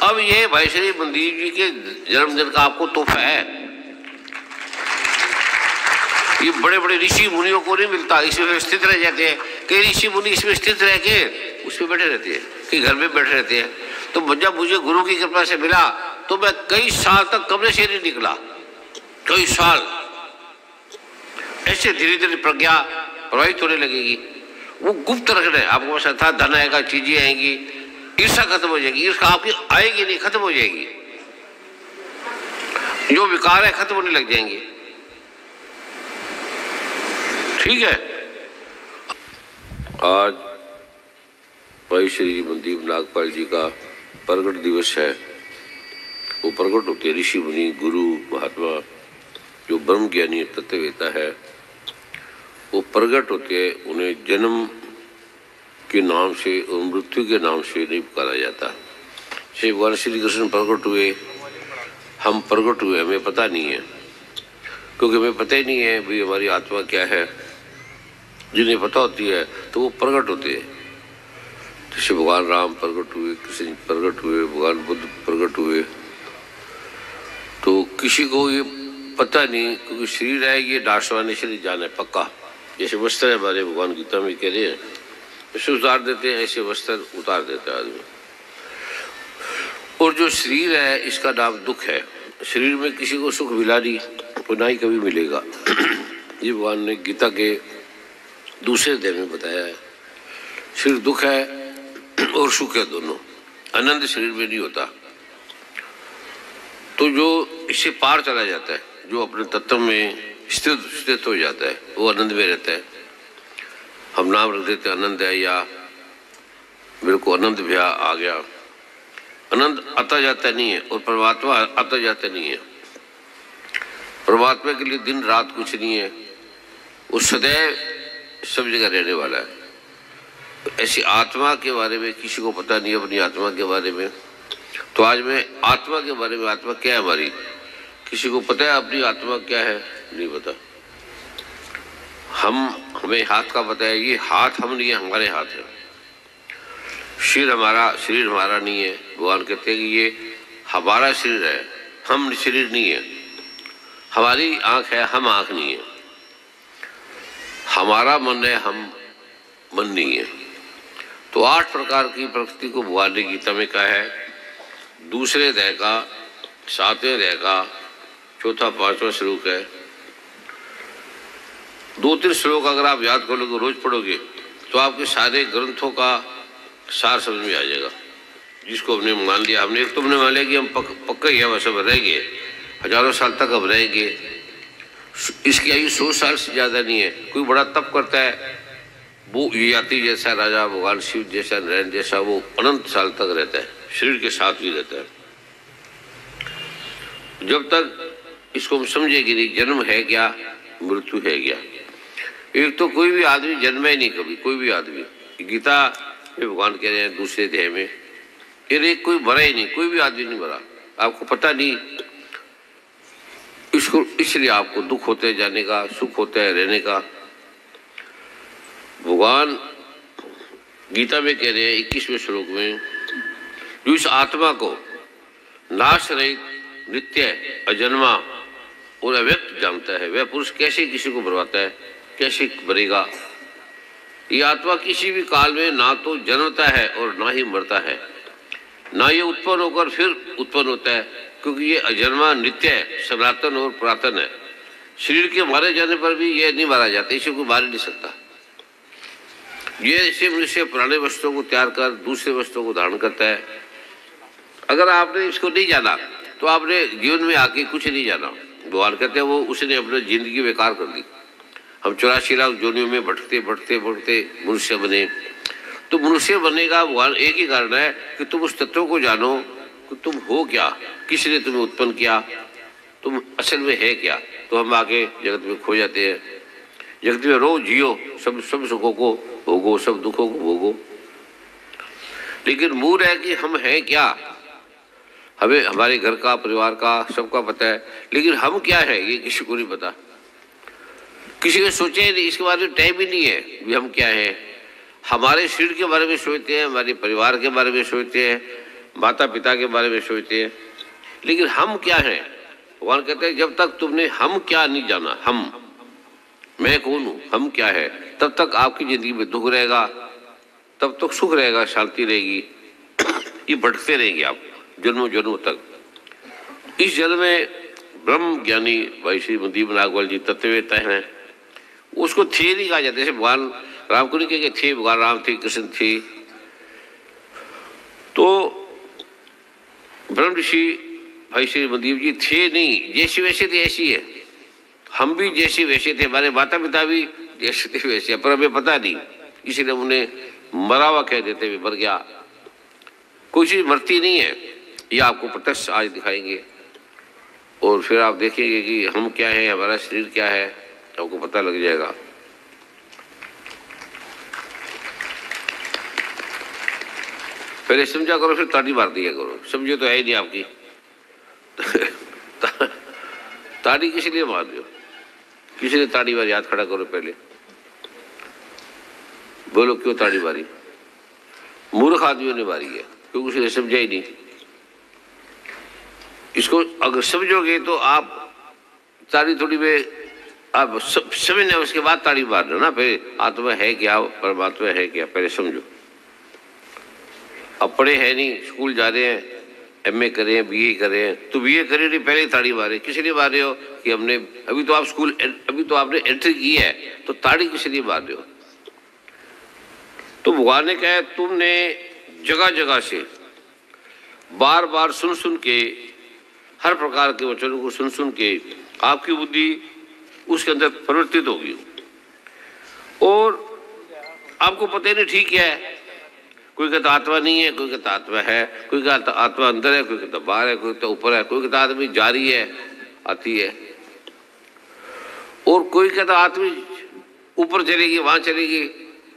अब ये भाई श्री मंदीप जी के जन्मदिन का आपको तोहफा है। ये बड़े बड़े ऋषि मुनियों को नहीं मिलता, इसमें स्थित रह जाते हैं। कई ऋषि मुनि इसमें स्थित रह के उसमें बैठे रहते हैं, कई घर में बैठे रहते हैं। तो जब मुझे गुरु की कृपा से मिला तो मैं कई साल तक कमरे से नहीं निकला, कई साल। ऐसे धीरे धीरे प्रज्ञा प्रभावित होने लगेगी। वो गुप्त रखना है आपको, बस अर्थात धन आएगा, चीजें आएंगी, ईर्षा खत्म हो जाएगी। ईर्षा आपकी आएगी नहीं, खत्म हो जाएगी। जो विकार है खत्म होने लग जाएंगे। ठीक है। आज भाई श्री मनदीप नागपाल जी का प्रगट दिवस है। वो प्रगट होते ऋषि मुनि, गुरु, महात्मा, जो ब्रह्म ज्ञानी तत्ववेता है, वो प्रगट होते हैं। उन्हें जन्म के नाम से और मृत्यु के नाम से नहीं पुकारा जाता। श्री भगवान श्री कृष्ण प्रकट हुए, हम प्रकट हुए, हमें पता नहीं है, क्योंकि हमें पता ही नहीं है भाई हमारी आत्मा क्या है। जिन्हें पता होती है तो वो प्रकट होते हैं। जैसे भगवान राम प्रकट हुए, कृष्ण प्रकट हुए, भगवान बुद्ध प्रकट हुए। तो किसी को ये पता नहीं, क्योंकि शरीर है ये नाशवान शरीर जाना है पक्का। जैसे वस्त्र है हमारे, भगवान गीता में कह रहे हैं, ऐसे उतार देते हैं, ऐसे वस्त्र उतार देता है आदमी। और जो शरीर है इसका नाम दुख है। शरीर में किसी को सुख मिला नहीं तो ना ही कभी मिलेगा। ये भगवान ने गीता के दूसरे अध्याय में बताया है। शरीर दुख है और सुख है, दोनों। आनंद शरीर में नहीं होता। तो जो इससे पार चला जाता है, जो अपने तत्व में स्थित हो जाता है, वो आनंद में रहता है। हम नाम रख देते आनंद है, या मेरे को आनंद भी आ गया। आनंद आता जाता नहीं है और परमात्मा आता जाता नहीं है। परमात्मा के लिए दिन रात कुछ नहीं है, वो सदैव सब जगह रहने वाला है। तो ऐसी आत्मा के बारे में किसी को पता नहीं, अपनी आत्मा के बारे में। तो आज मैं आत्मा के बारे में, आत्मा क्या है हमारी, किसी को पता है अपनी आत्मा क्या है? नहीं पता। हमें हाथ का पता है, ये हाथ हम नहीं है, हमारे हाथ है। शरीर हमारा नहीं है। भगवान कहते हैं कि ये हमारा शरीर है, हम शरीर नहीं है। हमारी आंख है, हम आंख नहीं है। हमारा मन है, हम मन नहीं है। तो 8 प्रकार की प्रकृति को भगवान ने गीता में कहा है। दूसरे अध्याय का 7वें अध्याय का 4था 5वां श्लोक है। 2-3 श्लोक अगर आप याद कर लोगे, रोज पढ़ोगे, तो आपके सारे ग्रंथों का सार समझ में आ जाएगा। जिसको हमने मान लिया, हमने एक तो हमने मान लिया कि हम पक्का ही है, बस अब रहेंगे, हजारों साल तक अब रहेंगे। इसकी आयु 100 साल से ज़्यादा नहीं है। कोई बड़ा तप करता है, वो याति जैसा राजा, भगवान शिव जैसा, नारायण जैसा, वो अनंत साल तक रहता है, शरीर के साथ भी रहता है। जब तक इसको हम समझेंगे नहीं, जन्म है क्या, मृत्यु है क्या। एक तो कोई भी आदमी जन्मा ही नहीं कभी, कोई भी आदमी। गीता में भगवान कह रहे हैं दूसरे अध्याय में, ये कोई मरा ही नहीं, कोई भी आदमी नहीं मरा। आपको पता नहीं, इसको इसलिए आपको दुख होता है जाने का, सुख होता है रहने का। भगवान गीता में कह रहे हैं 21वें श्लोक में, जो इस आत्मा को नाश रहित, नित्य, अजन्मा और अव्यक्त जानता है, वह पुरुष कैसे किसी को बरवाता है, कैसे मरेगा। ये आत्मा किसी भी काल में ना तो जन्मता है और ना ही मरता है, ना ये उत्पन्न होकर फिर उत्पन्न होता है, क्योंकि ये अजन्मा, नित्य है, सनातन और पुरातन है। शरीर के मारे जाने पर भी ये नहीं मारा जाता, इसे कोई मार नहीं सकता। ये ऐसे मनुष्य पुराने वस्त्रों को त्याग कर दूसरे वस्त्रों को धारण करता है। अगर आपने इसको नहीं जाना तो आपने जीवन में आके कुछ नहीं जाना। भगवान कहते हैं वो उसने अपनी जिंदगी बेकार कर दी। हम 84 लाख जोनियों में भटकते भटकते भटकते मनुष्य बने। तो मनुष्य बनने का भगवान एक ही कारण है कि तुम उस तत्व को जानो कि तुम हो क्या, किसने तुम्हें उत्पन्न किया, तुम असल में है क्या। तो हम आके जगत में खो जाते हैं। जगत में रो, जियो, सब सुखों को भोगो, सब दुखों को भोगो। लेकिन मूल है कि हम हैं क्या। हमें हमारे घर का, परिवार का, सबका पता है, लेकिन हम क्या है ये किसी को नहीं पता। किसी ने सोचा ही नहीं, इसके बारे में टाइम ही नहीं है भी हम क्या हैं। हमारे शरीर के बारे में सोचते हैं, हमारे परिवार के बारे में सोचते हैं, माता पिता के बारे में सोचते हैं, लेकिन हम क्या हैं? भगवान कहते हैं जब तक तुमने हम क्या नहीं जाना, हम मैं कौन हूं, हम क्या है, तब तक आपकी जिंदगी में दुख रहेगा, तब तक सुख रहेगा, शांति रहेगी। ये भटकते रहेंगे आप जन्मों जन्मों तक। इस जन्म में ब्रह्म ज्ञानी भाई श्री मदीप नागवाल जी तत्ववेत्ता हैं, उसको थे नहीं कहा जाता। जैसे भगवान राम को नहीं कहे थे, भगवान राम थे, कृष्ण थे। तो ब्रह्म ऋषि भाई श्री मदीप जी थे नहीं, जैसे वैसे थे ऐसी है। हम भी जैसे वैसे थे, हमारे माता पिता भी जैसे थे वैसे, पर हमें पता नहीं, इसलिए उन्हें मरा हुआ कह देते हुए मर गया। कोई चीज मरती नहीं है, ये आपको प्रत्यक्ष आज दिखाएंगे। और फिर आप देखेंगे कि हम क्या है, हमारा शरीर क्या है, आपको पता लग जाएगा। पहले समझा करो, फिर ताड़ी मार दिया करो। समझे तो है ही नहीं आपकी। ताड़ी किस लिए मार रहे हो? किसी ने ताड़ी मारी, हाथ खड़ा करो पहले, बोलो क्यों ताड़ी मारी? मूर्ख आदमियों ने मारी है, क्योंकि उसने समझा ही नहीं। इसको अगर समझोगे तो आप ताड़ी थोड़ी में आप समझना, उसके बाद ताड़ी मार दो ना। पहले आत्मा है क्या, परमात्मा है क्या, पहले समझो। अब पढ़े है नहीं, स्कूल जा रहे हैं, एमए करें, बीए करें, तो बीए करें नहीं, पहले ताड़ी मारे। किस लिए मार रहे हो? कि हमने अभी तो आप स्कूल, अभी तो आपने एंट्री की है, तो ताड़ी किस लिए मार रहे हो? तो भगवान ने कहा तुमने जगह जगह से बार बार सुन सुन के, हर प्रकार के वचनों को सुन सुन के आपकी बुद्धि उसके अंदर परिवर्तित होगी, और आपको पता ही नहीं ठीक है। कोई कहता आत्मा नहीं है, कोई कहता आत्मा है, कोई कहता आत्मा अंदर है, कोई कहता बाहर है, कोई कहता ऊपर है, कोई कहता आदमी जा रही है, आती है, और कोई कहता आदमी ऊपर चलेगी, वहां चलेगी।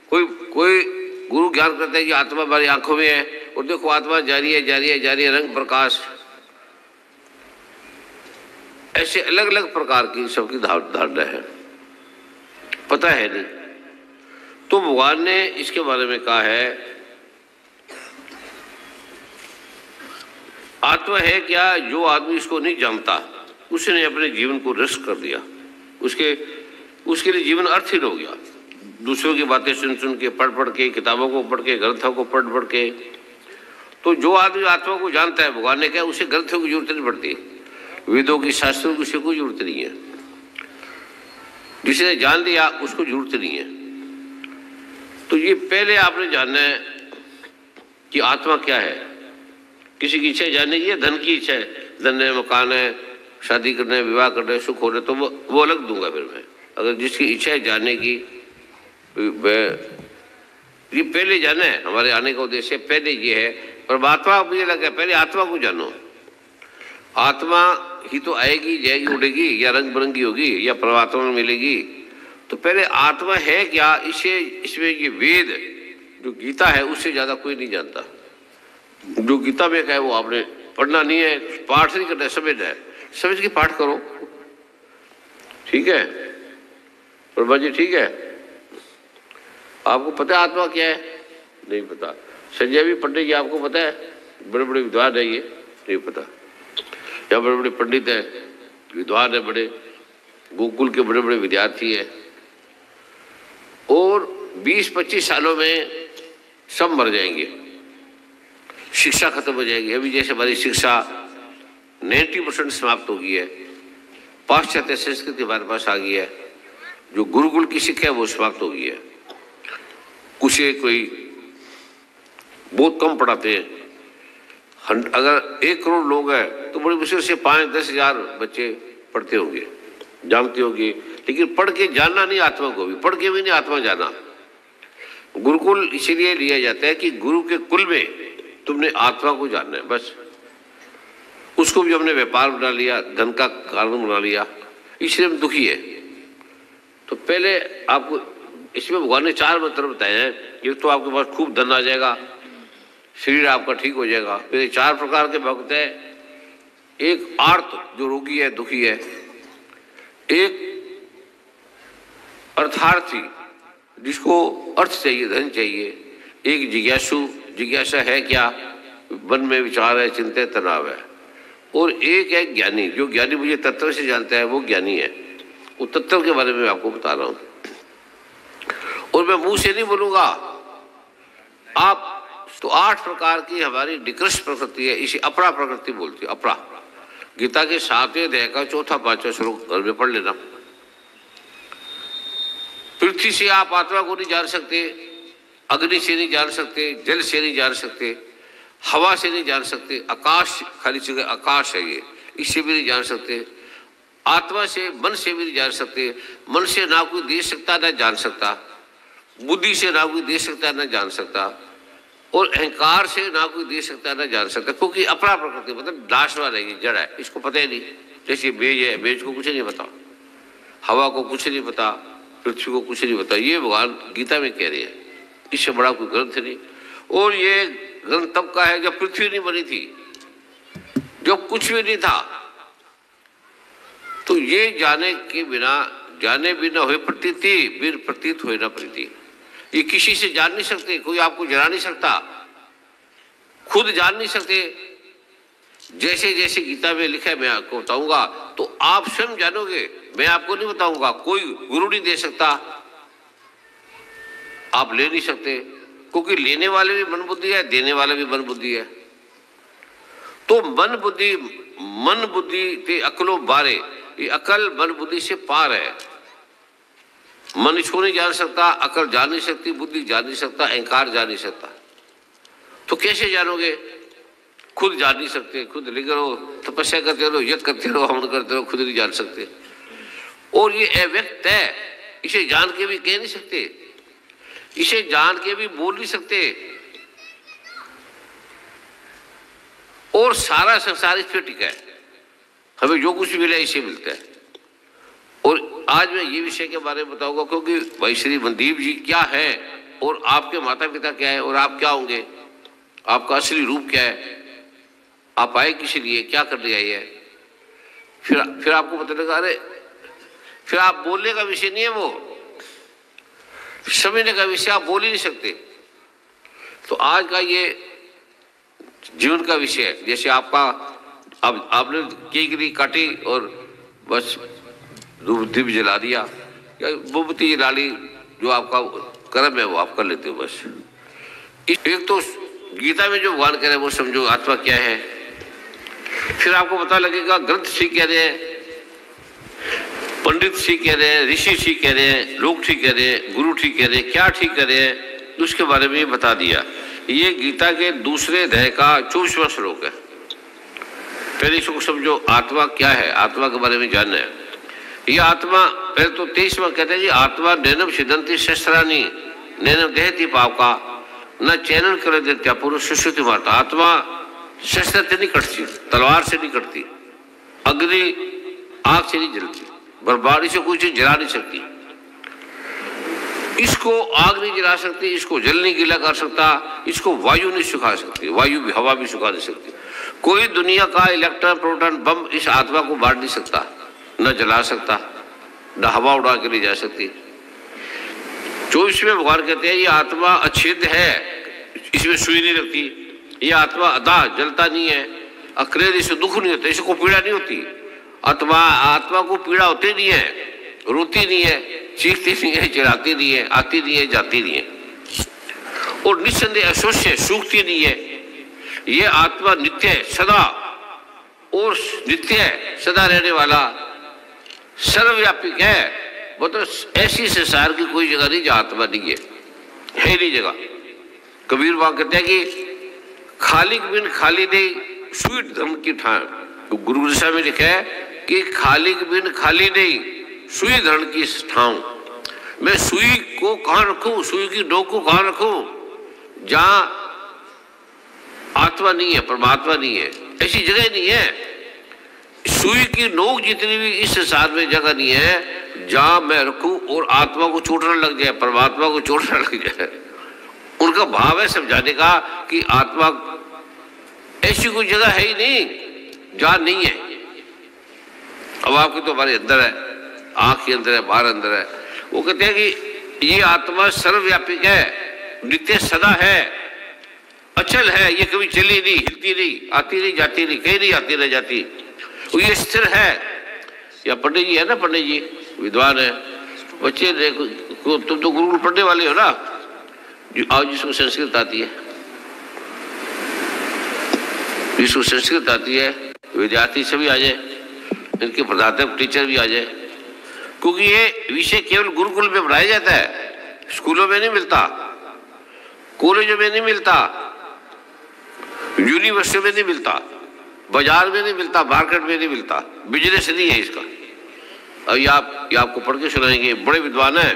कोई कोई गुरु ज्ञान करता है कि आत्मा हमारी आंखों में है, और देखो आत्मा जा रही है, जा रही है, जा रही है, रंग प्रकाश। ऐसे अलग अलग प्रकार की सबकी धारणा है, पता है नहीं। तो भगवान ने इसके बारे में कहा है आत्मा है क्या? जो आदमी इसको नहीं जानता उसने अपने जीवन को नष्ट कर दिया, उसके लिए जीवन अर्थहीन हो गया। दूसरों की बातें सुन सुन के, पढ़ पढ़ के, किताबों को पढ़ के, ग्रंथों को पढ़ पढ़ के। तो जो आदमी आत्मा को जानता है, भगवान ने कहा उसे ग्रंथों की जरूरत नहीं पड़ती, वेदों की, शास्त्रों की उसे कोई जरूरत नहीं है। जिसने जान लिया उसको जरूरत नहीं है। तो ये पहले आपने जानना है कि आत्मा क्या है। किसी की इच्छा जानने की है, धन की इच्छा है, धन है, मकान है, शादी करना है, विवाह करना है, सुख हो रहा है, तो वो अलग दूंगा फिर मैं। अगर जिसकी इच्छा है जानने की, ये पहले जाना है। हमारे आने का उद्देश्य पहले ये है। परमात्मा मुझे लगा पहले आत्मा को जानो। आत्मा ही तो आएगी, जाएगी, उड़ेगी, या रंग बिरंगी होगी, या परमात्मा में मिलेगी। तो पहले आत्मा है क्या, इसमें ये वेद जो गीता है उससे ज्यादा कोई नहीं जानता। जो गीता में कहे वो आपने पढ़ना नहीं है, पाठ नहीं करना है, समझना है। समझ के पाठ करो, ठीक है ब्रह्मा जी, ठीक है। आपको पता है आत्मा क्या है? नहीं पता। संजय भी पंडित जी आपको पता है? बड़े बड़े विद्वान है, ये नहीं पता। या बड़े बड़े पंडित है, विद्वान है, बड़े गोकुल के बड़े बड़े विद्यार्थी है, और 20-25 सालों में सब मर जाएंगे, शिक्षा खत्म हो जाएगी। अभी जैसे हमारी शिक्षा 90% समाप्त हो गई है, पाश्चात्य संस्कृति हमारे पास आ गई है, जो गुरुकुल की शिक्षा है वो समाप्त हो गई है। उसे कोई बहुत कम पढ़ाते हैं। अगर 1 करोड़ लोग हैं तो बड़ी मुश्किल से 5-10 हजार बच्चे पढ़ते होंगे, जानते होंगे, लेकिन पढ़ के जानना नहीं आत्मा को, भी पढ़ के भी नहीं आत्मा जाना। गुरुकुल इसीलिए लिया जाता है कि गुरु के कुल में तुमने आत्मा को जानना है, बस। उसको भी हमने व्यापार बना लिया, धन का कारण बना लिया, इसलिए हम दुखी है। तो पहले आपको इसमें भगवान ने 4 मंत्र बताए हैं। एक तो आपके पास खूब धन आ जाएगा, शरीर आपका ठीक हो जाएगा। फिर 4 प्रकार के भक्त हैं। एक आर्त जो रोगी है, दुखी है, एक अर्थार्थी जिसको अर्थ चाहिए, धन चाहिए, एक जिज्ञासु, जिज्ञासा है क्या, मन में विचार है, चिंता है, तनाव है। और एक है ज्ञानी, जो ज्ञानी मुझे तत्व से जानता है वो ज्ञानी है। वो तत्व के बारे में आपको बता रहा हूं। और मैं मुंह से नहीं बोलूंगा आप तो 8 प्रकार की हमारी निकृष्ट प्रकृति है, इसे अपरा प्रकृति बोलती है। अपरा गीता के 7वें अध्याय का 4था 5वां श्लोक घर में पढ़ लेना। पृथ्वी से आप आत्मा को नहीं जान सकते, अग्नि से नहीं जान सकते, जल से नहीं जान सकते, हवा से नहीं जान सकते, आकाश खाली जगह आकाश है ये, इससे भी नहीं जान सकते, आत्मा से मन से भी नहीं जान सकते। मन से ना कोई दे सकता ना जान सकता, बुद्धि से ना कोई दे सकता ना जान सकता, और अहंकार से ना कोई दे सकता ना जान सकता, क्योंकि अपरा प्रकृति मतलब नाशवान है, ये जड़ है, इसको पता ही नहीं। जैसे बेज है, बेज को कुछ नहीं पता, हवा को कुछ नहीं पता, पृथ्वी को कुछ नहीं पता। ये भगवान गीता में कह रहे हैं, इससे बड़ा कोई ग्रंथ नहीं। और ये ग्रंथ तब का है जब पृथ्वी नहीं बनी थी, जब कुछ भी नहीं था। तो ये जाने के बिना, जाने बिना हुए प्रतीति, बिन प्रतीत हुए ना प्रतीति। ये किसी से जान नहीं सकते, कोई आपको जरा नहीं सकता, खुद जान नहीं सकते। जैसे जैसे गीता में लिखा है मैं आपको बताऊंगा तो आप स्वयं जानोगे, मैं आपको नहीं बताऊंगा। कोई गुरु नहीं दे सकता, आप ले नहीं सकते, क्योंकि लेने वाले भी मन बुद्धि है, देने वाला भी मन बुद्धि है। तो मन बुद्धि ते अकलो बारे, ये अकल मन बुद्धि से पार है। मन इसको नहीं जान सकता, अकल जान नहीं सकती, बुद्धि जान नहीं सकता, अहंकार जान नहीं सकता। तो कैसे जानोगे? खुद जान नहीं सकते, खुद लेकर रहो, तपस्या करते रहो, यज्ञ करते रहो, हवन करते रहो, खुद नहीं जान सकते। और ये अव्यक्त है, इसे जान के भी कह नहीं सकते, इसे जान के भी बोल नहीं सकते। और सारा संसार इस पे टिका है, हमें जो कुछ मिला इसे मिलता है। और आज मैं ये विषय के बारे में बताऊंगा, क्योंकि भाई श्री मनदीप जी क्या है और आपके माता पिता क्या है और आप क्या होंगे, आपका असली रूप क्या है, आप आए किस लिए, क्या करने आए हैं। फिर आपको पता लगा, अरे फिर आप बोलने का विषय नहीं है, वो समझने का विषय, आप बोल ही नहीं सकते। तो आज का ये जीवन का विषय है। जैसे आपका अब आपने केकरी काटी और बस धूप दीप जला दिया, या मोमबत्ती जला ली, जो आपका कर्म है वो आप कर लेते हो बस। एक तो गीता में जो भगवान कह रहे हैं वो समझो आत्मा क्या है। फिर आपको पता लगेगा ग्रंथ ठीक कह रहे हैं, पंडित ठीक कह रहे हैं, ऋषि ठीक कह रहे हैं, लोग ठीक कह रहे हैं, गुरु ठीक कह रहे हैं, क्या ठीक कह रहे हैं, उसके बारे में बता दिया। ये गीता के 2वें अध्याय का 24वां श्लोक है। पहले इसको समझो आत्मा क्या है, आत्मा के बारे में जानना है। ये आत्मा पहले तो 23वां कहते हैं जी, आत्मा नैनम सिद्धंति शस्त्रानी नैनम देहति पावका न चैनन कर देत्या पुरुष सुश्रुति मारता। आत्मा शस्त्र से नहीं कटती, तलवार से नहीं कटती, अग्नि आग से नहीं जलती, बर्बादी से कोई चीज जला नहीं सकती। इसको आग नहीं जला सकती, इसको जल नहीं गीला कर सकता, इसको वायु नहीं सुखा सकती, वायु भी हवा भी सुखा नहीं सकती। कोई दुनिया का इलेक्ट्रॉन प्रोटॉन बम इस आत्मा को बांट नहीं सकता, न जला सकता, न हवा उड़ा के ले जा सकती। 24वें भगवान कहते हैं ये आत्मा अछेद्य है, इसमें सुई नहीं लगती, ये आत्मा अदा जलता नहीं है, अक्रेद, इससे दुख नहीं होता, इसको पीड़ा नहीं होती। आत्मा को पीड़ा होती नहीं है, रोती नहीं है, चीखती नहीं है, चिढ़ाती नहीं है, आती नहीं है, जाती नहीं है। और निस्संदेह अशोष्य, सूखती नहीं है। ये आत्मा नित्य है, सदा और नित्य है, सदा रहने वाला, सर्वव्यापक है। मतलब ऐसी संसार की कोई जगह नहीं जहाँ आत्मा नहीं है नहीं जगह। कबीर वहां कहते हैं कि खालिक बिन खाली नहीं सुई धर्म की ठान। तो गुरु दशा में लिखा है कि खालिक बिन खाली नहीं सुई धरण की ठाऊं। मैं सुई को कहाँ रखूं, सुई की नोक को कहाँ रखूं जहां आत्मा नहीं है, परमात्मा नहीं है, ऐसी जगह नहीं है। सुई की नोक जितनी भी इस संसार में जगह नहीं है जहां मैं रखूं और आत्मा को चोट न लग जाए, परमात्मा को चोट न लग जाए। उनका भाव है समझाने का कि आत्मा ऐसी कोई जगह है ही नहीं जहां नहीं है। अब आपकी तो हमारे अंदर है, आंख के अंदर है, बाहर अंदर है। वो कहते हैं कि ये आत्मा सर्वव्यापक है, नित्य सदा है, अचल है, ये कभी चली नहीं, हिलती नहीं, आती नहीं जाती नहीं, कहीं नहीं आती रह जाती, ये स्थिर है। या पंडित जी है ना, पंडित जी विद्वान है, बच्चे देखो, तुम तो गुरुकुल पढ़ने वाले हो ना, आओ जिसको संस्कृत आती है, जिसको संस्कृत आती है, विद्यार्थी सभी आ जाए, इनके प्रधानाध्यापक टीचर भी आ जाए, क्योंकि ये विषय केवल गुरुकुल में पढ़ाया जाता है, स्कूलों में नहीं मिलता, कॉलेजों में नहीं मिलता, यूनिवर्सिटी में नहीं मिलता, बाजार में नहीं मिलता, मार्केट में नहीं मिलता, बिजनेस नहीं है इसका। अब ये आपको पढ़ के सुनाएंगे, बड़े विद्वान हैं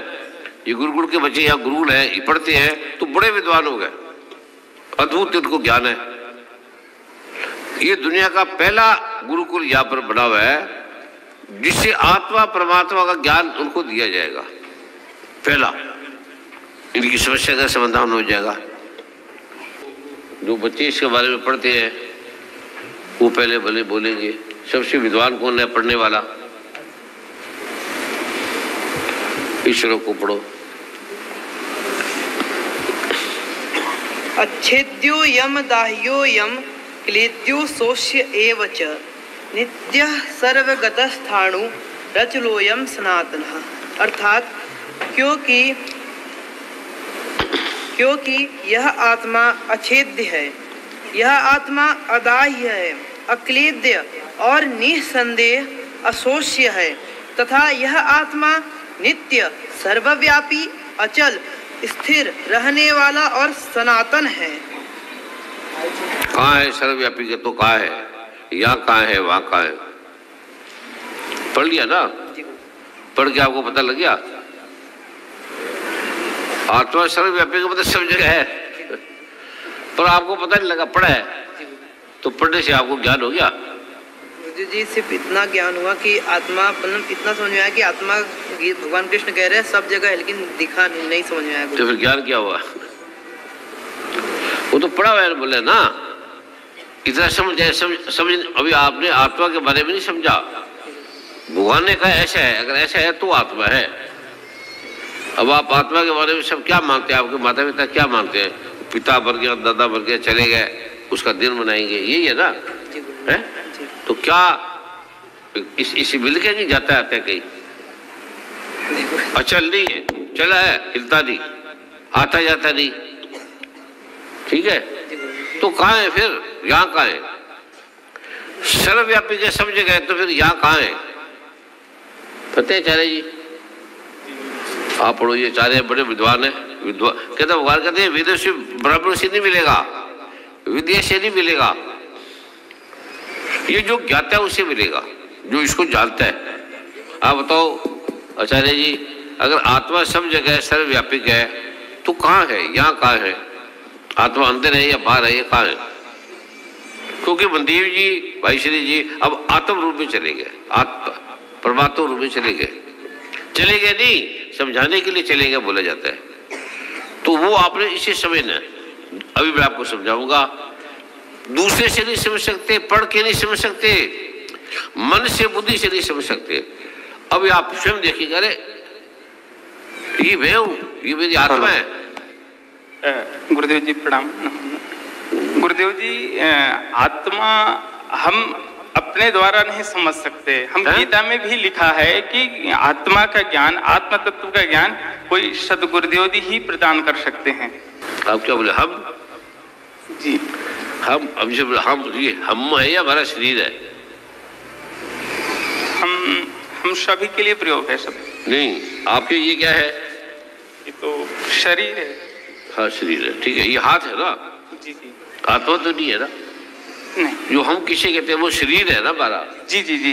ये, गुरुकुल के बच्चे यहाँ गुरुकुल है, ये पढ़ते हैं तो बड़े विद्वान हो गए, अद्भुत इनको ज्ञान है। ये दुनिया का पहला गुरुकुल यहाँ पर बना हुआ है, जिससे आत्मा परमात्मा का ज्ञान उनको दिया जाएगा, पहला इनकी समस्या का समाधान हो जाएगा। जो बच्चे इसके बारे में पढ़ते हैं वो पहले भले बोलेंगे, सबसे विद्वान कौन है पढ़ने वाला, इस श्लोक को पढ़ो। अच्छेद्यो यम दाह्यो यम क्लेद्यो सोष्य एव च नित्यः सर्वगतस्थाणु रचलोयम सनातनः। अर्थात क्योंकि यह आत्मा अछेद्य है, यह आत्मा अदाह्य है, अक्लेद्य और निसंदेह अशोष्य है, तथा यह आत्मा नित्य सर्वव्यापी अचल स्थिर रहने वाला और सनातन है। कहाँ है सर्वव्यापी के, तो कहाँ है, यहाँ कहाँ है, वहाँ कहाँ है, पढ़ लिया ना, पढ़ के आपको पता लग गया आत्मा सर्वव्यापी का मतलब सब जगह है, पर आपको पता नहीं लगा, पढ़ा है तो पढ़ने से आपको ज्ञान हो गया। जी सिर्फ इतना ज्ञान हुआ कि आत्मा, मतलब इतना समझ में आया कि आत्मा भगवान कृष्ण कह रहे हैं सब जगह है, लेकिन दिखा नहीं समझ में आया। तो फिर ज्ञान क्या हुआ, वो तो पढ़ा हुआ है, बोले ना इतना समझ। अभी आपने आत्मा के बारे में नहीं समझा, भगवान ने कहा ऐसा है, अगर ऐसा है तो आत्मा है। अब आप आत्मा के बारे में सब क्या मानते हैं, आपके माता पिता क्या मानते हैं, पिता मर गया, दादा मर गया, चले गए, उसका दिन मनाएंगे, यही है ना, है? तो क्या इसी मिल के नहीं जाता है कहीं, अचल नहीं है, चला है, हिलता नहीं, आता जाता नहीं, ठीक है, तो कहाँ है फिर, यहाँ कहाँ है, सर्वव्यापी के सब जगह है, तो फिर यहाँ कहाँ है, पता है चारे जी, आप पढ़ो, ये चारे बड़े विद्वान है, विद्वान कहते भगवान कहते हैं वेद से ब्राह्मण से नहीं मिलेगा, विद्या से नहीं मिलेगा, ये जो ज्ञाता है उससे मिलेगा, जो इसको जानता है। आप बताओ आचार्य जी, अगर आत्मा सब जगह सर्वव्यापक है तो कहाँ है, यहाँ कहाँ है, आत्मा अंदर है या बाहर है, ये कहाँ है? क्योंकि मनदेव जी, भाई श्री जी अब आत्म रूप में चले गए, परमात्मा रूप में चले गए नहीं, समझाने के लिए चले गए बोला जाता है, तो वो आपने इसे समझना। अभी मैं आपको समझाऊंगा, दूसरे से नहीं समझ सकते, पढ़ के नहीं समझ सकते, मन से बुद्धि से नहीं समझ सकते। अभी आप स्वयं देखिएगा, अरे ये मैं हूं, ये मेरी आत्मा है। गुरुदेव जी प्रणाम। गुरुदेव जी, आत्मा हम अपने द्वारा नहीं समझ सकते, हम गीता में भी लिखा है कि आत्मा का ज्ञान, आत्म तत्व का ज्ञान कोई सदगुरुदेव जी ही प्रदान कर सकते हैं। आप क्या बोले, हम जी, हम ये हम है या हमारा शरीर है? हम सभी के लिए प्रयोग है, सब नहीं। आपके ये क्या है? ये तो शरीर है। हाँ शरीर है, ठीक है, ये हाथ है ना? जी जी। आत्मा तो नहीं है ना? नहीं। जो हम किसे कहते हैं वो शरीर है ना हमारा? जी जी जी।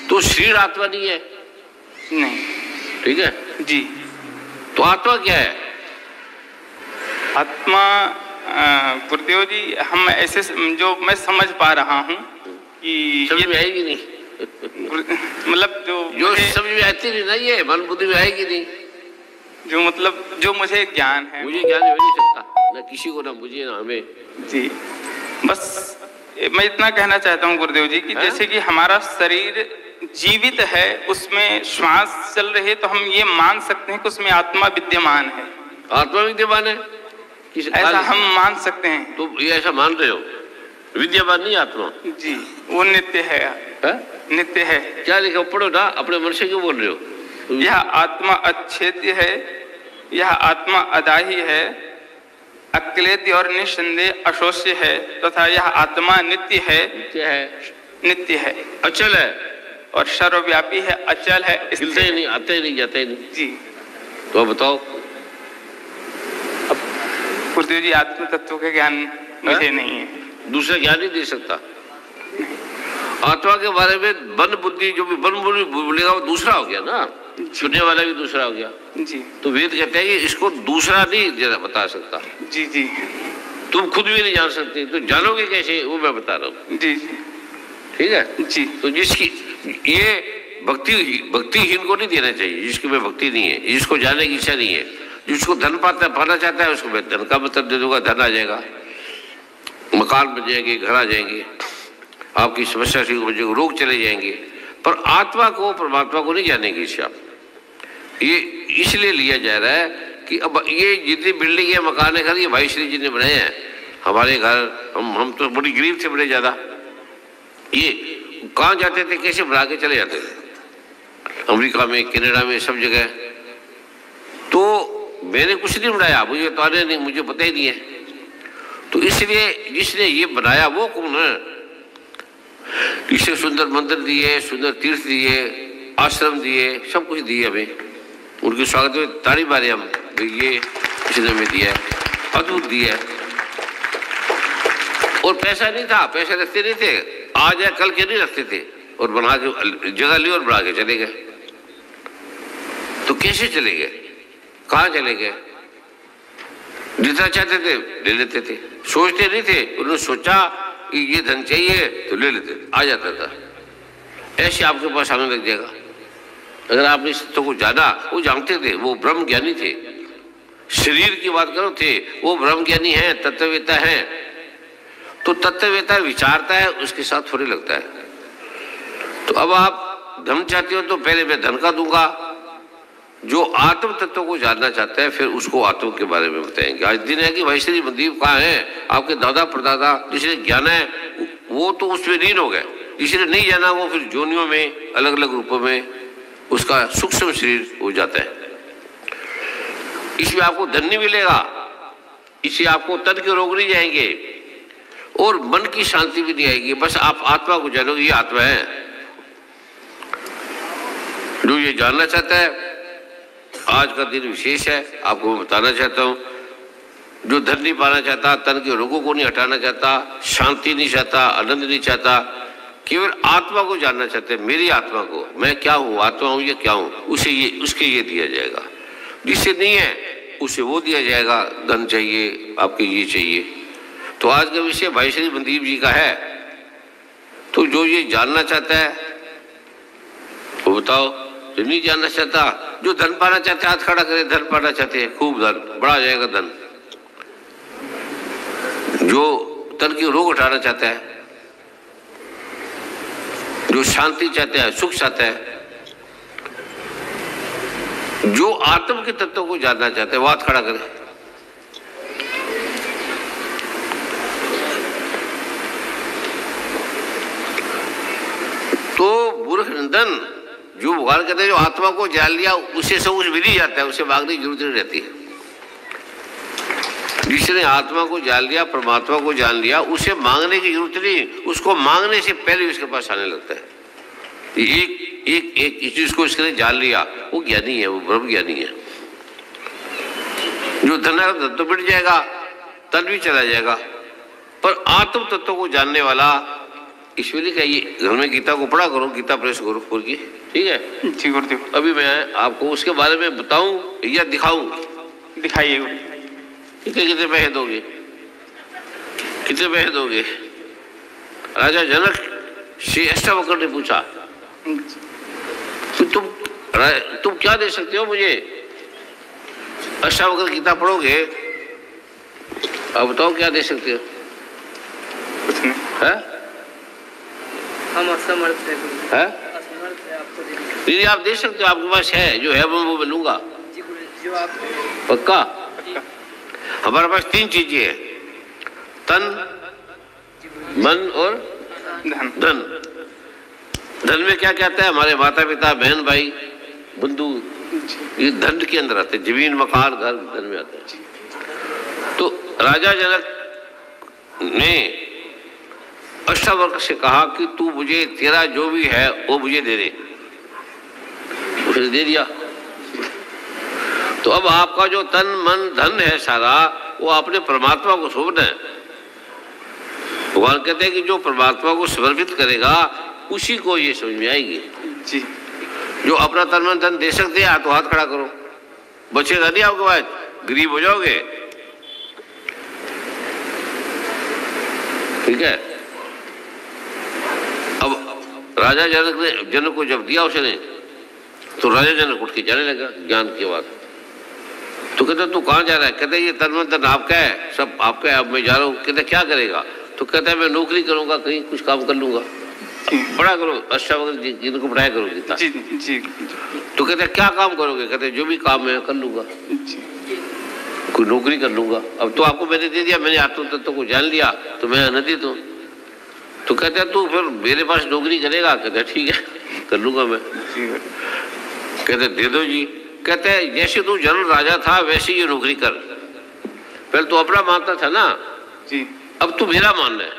तो शरीर आत्मा नहीं है? नहीं। ठीक है जी। तो आत्मा क्या है? आत्मा गुरुदेव जी, हम ऐसे जो मैं समझ पा रहा हूँ कि समझ में आएगी नहीं मतलब जो समझ में आती नहीं ना, ये मन बुद्धि में आएगी नहीं, जो मतलब जो मुझे ज्ञान है, मुझे ज्ञान हो नहीं सकता, ना किसी को, ना मुझे, ना हमें। जी, बस मैं इतना कहना चाहता हूँ गुरुदेव जी कि जैसे कि हमारा शरीर जीवित है, उसमें श्वास चल रही है, तो हम ये मान सकते हैं कि उसमें आत्मा विद्यमान है। आत्मा विद्यमान है, किसी ऐसा हम मान सकते हैं। तो ये ऐसा मान रहे हो? विद्यावान नहीं आत्मा जी, वो नित्य है, नित्य है। क्या लिखा पढ़ो ना, अपने मन से क्यों बोल रहे हो? यह आत्मा अच्छेद्य है, यह आत्मा अदाही है, अक्लेद्य और निस्संदेह अशोष्य है, तथा यह आत्मा नित्य है, नित्य है, अचल है और सर्वव्यापी है, अचल है, हिलते ही नहीं, आते ही नहीं, जाते ही नहीं। जी। तो बताओ। अब गुरुदेव जी, आत्म तत्व का ज्ञान मुझे नहीं है, दूसरा ज्ञान नहीं दे सकता। आत्मा के बारे में मन बुद्धि जो भी मन बुद्धि बोलेगा वो दूसरा हो गया ना, सुनने वाला भी दूसरा हो गया। जी। तो वेद कहते हैं कि इसको दूसरा नहीं बता सकता। जी जी। तुम खुद भी नहीं जान सकते, तो जानोगे कैसे, वो मैं बता रहा हूँ। जी जी। ठीक है जी। तो जिसकी ये भक्तिहीन को नहीं देना चाहिए, जिसकी में भक्ति नहीं है, जिसको जानने की इच्छा नहीं है, जिसको धन पाना चाहता है उसको मैं धन का मतलब दे दूंगा, धन आ जाएगा, मकान बन जाएंगे, घर आ जाएंगे, आपकी समस्या ठीक हो जाएगी, रोग चले जाएंगे। पर आत्मा को, परमात्मा को नहीं जानने की इच्छा। ये इसलिए लिया जा रहा है कि अब ये जितनी बिल्डिंग है, मकान है, घर, ये भाई श्री जी ने बनाए हैं। हमारे घर हम तो बड़ी गरीब थे, बड़े ज्यादा। ये कहाँ जाते थे, कैसे बना के चले जाते थे, अमेरिका में, कनाडा में, सब जगह। तो मैंने कुछ नहीं बनाया, मुझे तो आने नहीं, मुझे पता ही नहीं है। तो इसलिए जिसने ये बनाया वो कौन है? इसे सुंदर मंदिर दिए, सुंदर तीर्थ दिए, आश्रम दिए, सब कुछ दिए हमें। उनके स्वागत में ताड़ी मारे हम, ये इसने हमें दिया है, अद्भुत दिया है। और पैसा नहीं था, पैसे रखते नहीं थे, आज या कल के नहीं रखते थे, और बना के जगह ली और बना के चले गए। तो कैसे चले गए, कहाँ चले गए? जितना चाहते थे ले लेते थे, सोचते नहीं थे। उन्होंने सोचा कि ये धन चाहिए तो ले लेते, आ जाता था। ऐसे आपके पास आने लग जाएगा। अगर आपने इस तत्व को जाना, वो जानते थे, वो ब्रह्म ज्ञानी थे। शरीर की बात करो थे, वो ब्रह्म ज्ञानी है, तत्ववेता है। तो तत्ववेता विचारता है, उसके साथ थोड़ी लगता है। तो अब आप धन चाहते हो तो पहले मैं धन का दूंगा। जो आत्म तत्व को जानना चाहता है फिर उसको आत्म के बारे में बताएंगे। आज दिन है कि भाई श्री मंदीप कहाँ है, आपके दादा परदादा, जिसने जाना है वो तो उसमें लीन हो गए, जिसने नहीं जाना वो फिर जोनियों में, अलग अलग रूपों में उसका सूक्ष्म शरीर हो जाता है। इसमें आपको धन नहीं मिलेगा, इससे आपको तन के रोग नहीं जाएंगे और मन की शांति भी नहीं आएगी। बस आप आत्मा को जानोगे, ये आत्मा है। जो ये जानना चाहता है, आज का दिन विशेष है, आपको मैं बताना चाहता हूं। जो धन नहीं पाना चाहता, तन के रोगों को नहीं हटाना चाहता, शांति नहीं चाहता, आनंद नहीं चाहता, केवल आत्मा को जानना चाहते हैं, मेरी आत्मा को, मैं क्या हूँ, आत्मा हूँ या क्या हूँ, उसे ये, उसके ये दिया जाएगा। जिससे नहीं है उसे वो दिया जाएगा। धन चाहिए, आपके ये चाहिए। तो आज का विषय भाई श्री मंदीप जी का है। तो जो ये जानना चाहता है वो बताओ, जो नहीं जानना चाहता, जो धन पाना चाहते हाथ खड़ा करे, धन पाना चाहते हैं, खूब धन, बढ़ा जाएगा धन। जो तन के रोग उठाना चाहता है, जो शांति चाहता है, सुख चाहता है, जो आत्म के तत्व को जानना चाहते हैं, वो हाथ खड़ा करे। तो मूर्ख नंदन, जो भगवान कहते हैं जो आत्मा को जान लिया उसे सब कुछ मिल ही जाता है, उसे मांगने की जरूरत नहीं रहती। जिसने आत्मा को जान लिया, परमात्मा को जान लिया, उसे मांगने की जरूरत नहीं, उसको मांगने से पहले उसके पास आने लगता है। एक चीज को इसने जान लिया, वो ज्ञानी है, वो ब्रह्म ज्ञानी है। जो धन है धन तो मिट जाएगा, तन भी चला जाएगा, पर आत्म तत्व को जानने वाला ईश्वरी का ये। घर में गीता को पढ़ा करो, गीता प्रेस गुरुपुर की, ठीक है जी गुरुदेव। अभी मैं आपको उसके बारे में बताऊं या दिखाऊं? दिखाइए। कितने पैसे दोगे, कितने पैसे दोगे? राजा जनक से अष्टावक्र ने पूछा, तुम क्या दे सकते हो मुझे? अष्टावक्र गीता पढ़ोगे, अब बताओ क्या दे सकते हो? कुछ नहीं है? हम असमर्थ हैं। दीदी आप दे सकते हो, आपके पास है, जो है वो मैं लूंगा। जो आप पक्का? हमारे पास तीन चीजें हैं, तन, मन और धन। धन में क्या कहता है? हमारे माता पिता, बहन भाई, बंधु, ये धन के अंदर आते हैं। जमीन, मकान, घर धन में आते हैं। तो राजा जनक ने अष्टावक्र से कहा कि तू मुझे, तेरा जो भी है वो मुझे दे दे। उसने दे दिया। तो अब आपका जो तन मन धन है सारा, वो आपने परमात्मा को सौंपना है। भगवान कहते हैं कि जो परमात्मा को समर्पित करेगा उसी को ये समझ में आएगी जी। जो अपना तन मन धन दे सकते हैं तो हाथ खड़ा करो, बचेगा नहीं आपके पास, गरीब हो जाओगे। ठीक है। अब राजा जनक को जब दिया उसने, तो राजा जनक उठ के जाने लगा ज्ञान के बाद। तो कहते तू कहाँ जा रहा है? कहते ये तन मन धन आपका है, सब आपका है, अब मैं जा रहा हूँ। कहते क्या करेगा? तो कहता है मैं नौकरी करूंगा, कहीं कुछ काम कर लूंगा। पढ़ा करो, अष्टावक्र जिनको पढ़ाया करो गीता। जी जी। तो कहते क्या काम करोगे? कहते जो भी काम है कर लूंगा, कोई नौकरी कर लूंगा। अब तो आपको मैंने दे दिया, मैंने आत्म तत्व को जान लिया, तो मैं आनंदित हूँ। तो कहते तू फिर मेरे पास नौकरी करेगा? कहते ठीक है कर लूंगा मैं। कहते दे दो जी। कहते हैं जैसे तू जनरल राजा था वैसे ये नौकरी कर। पहले तो अपना मानता था ना जी, अब तू मेरा मानना है,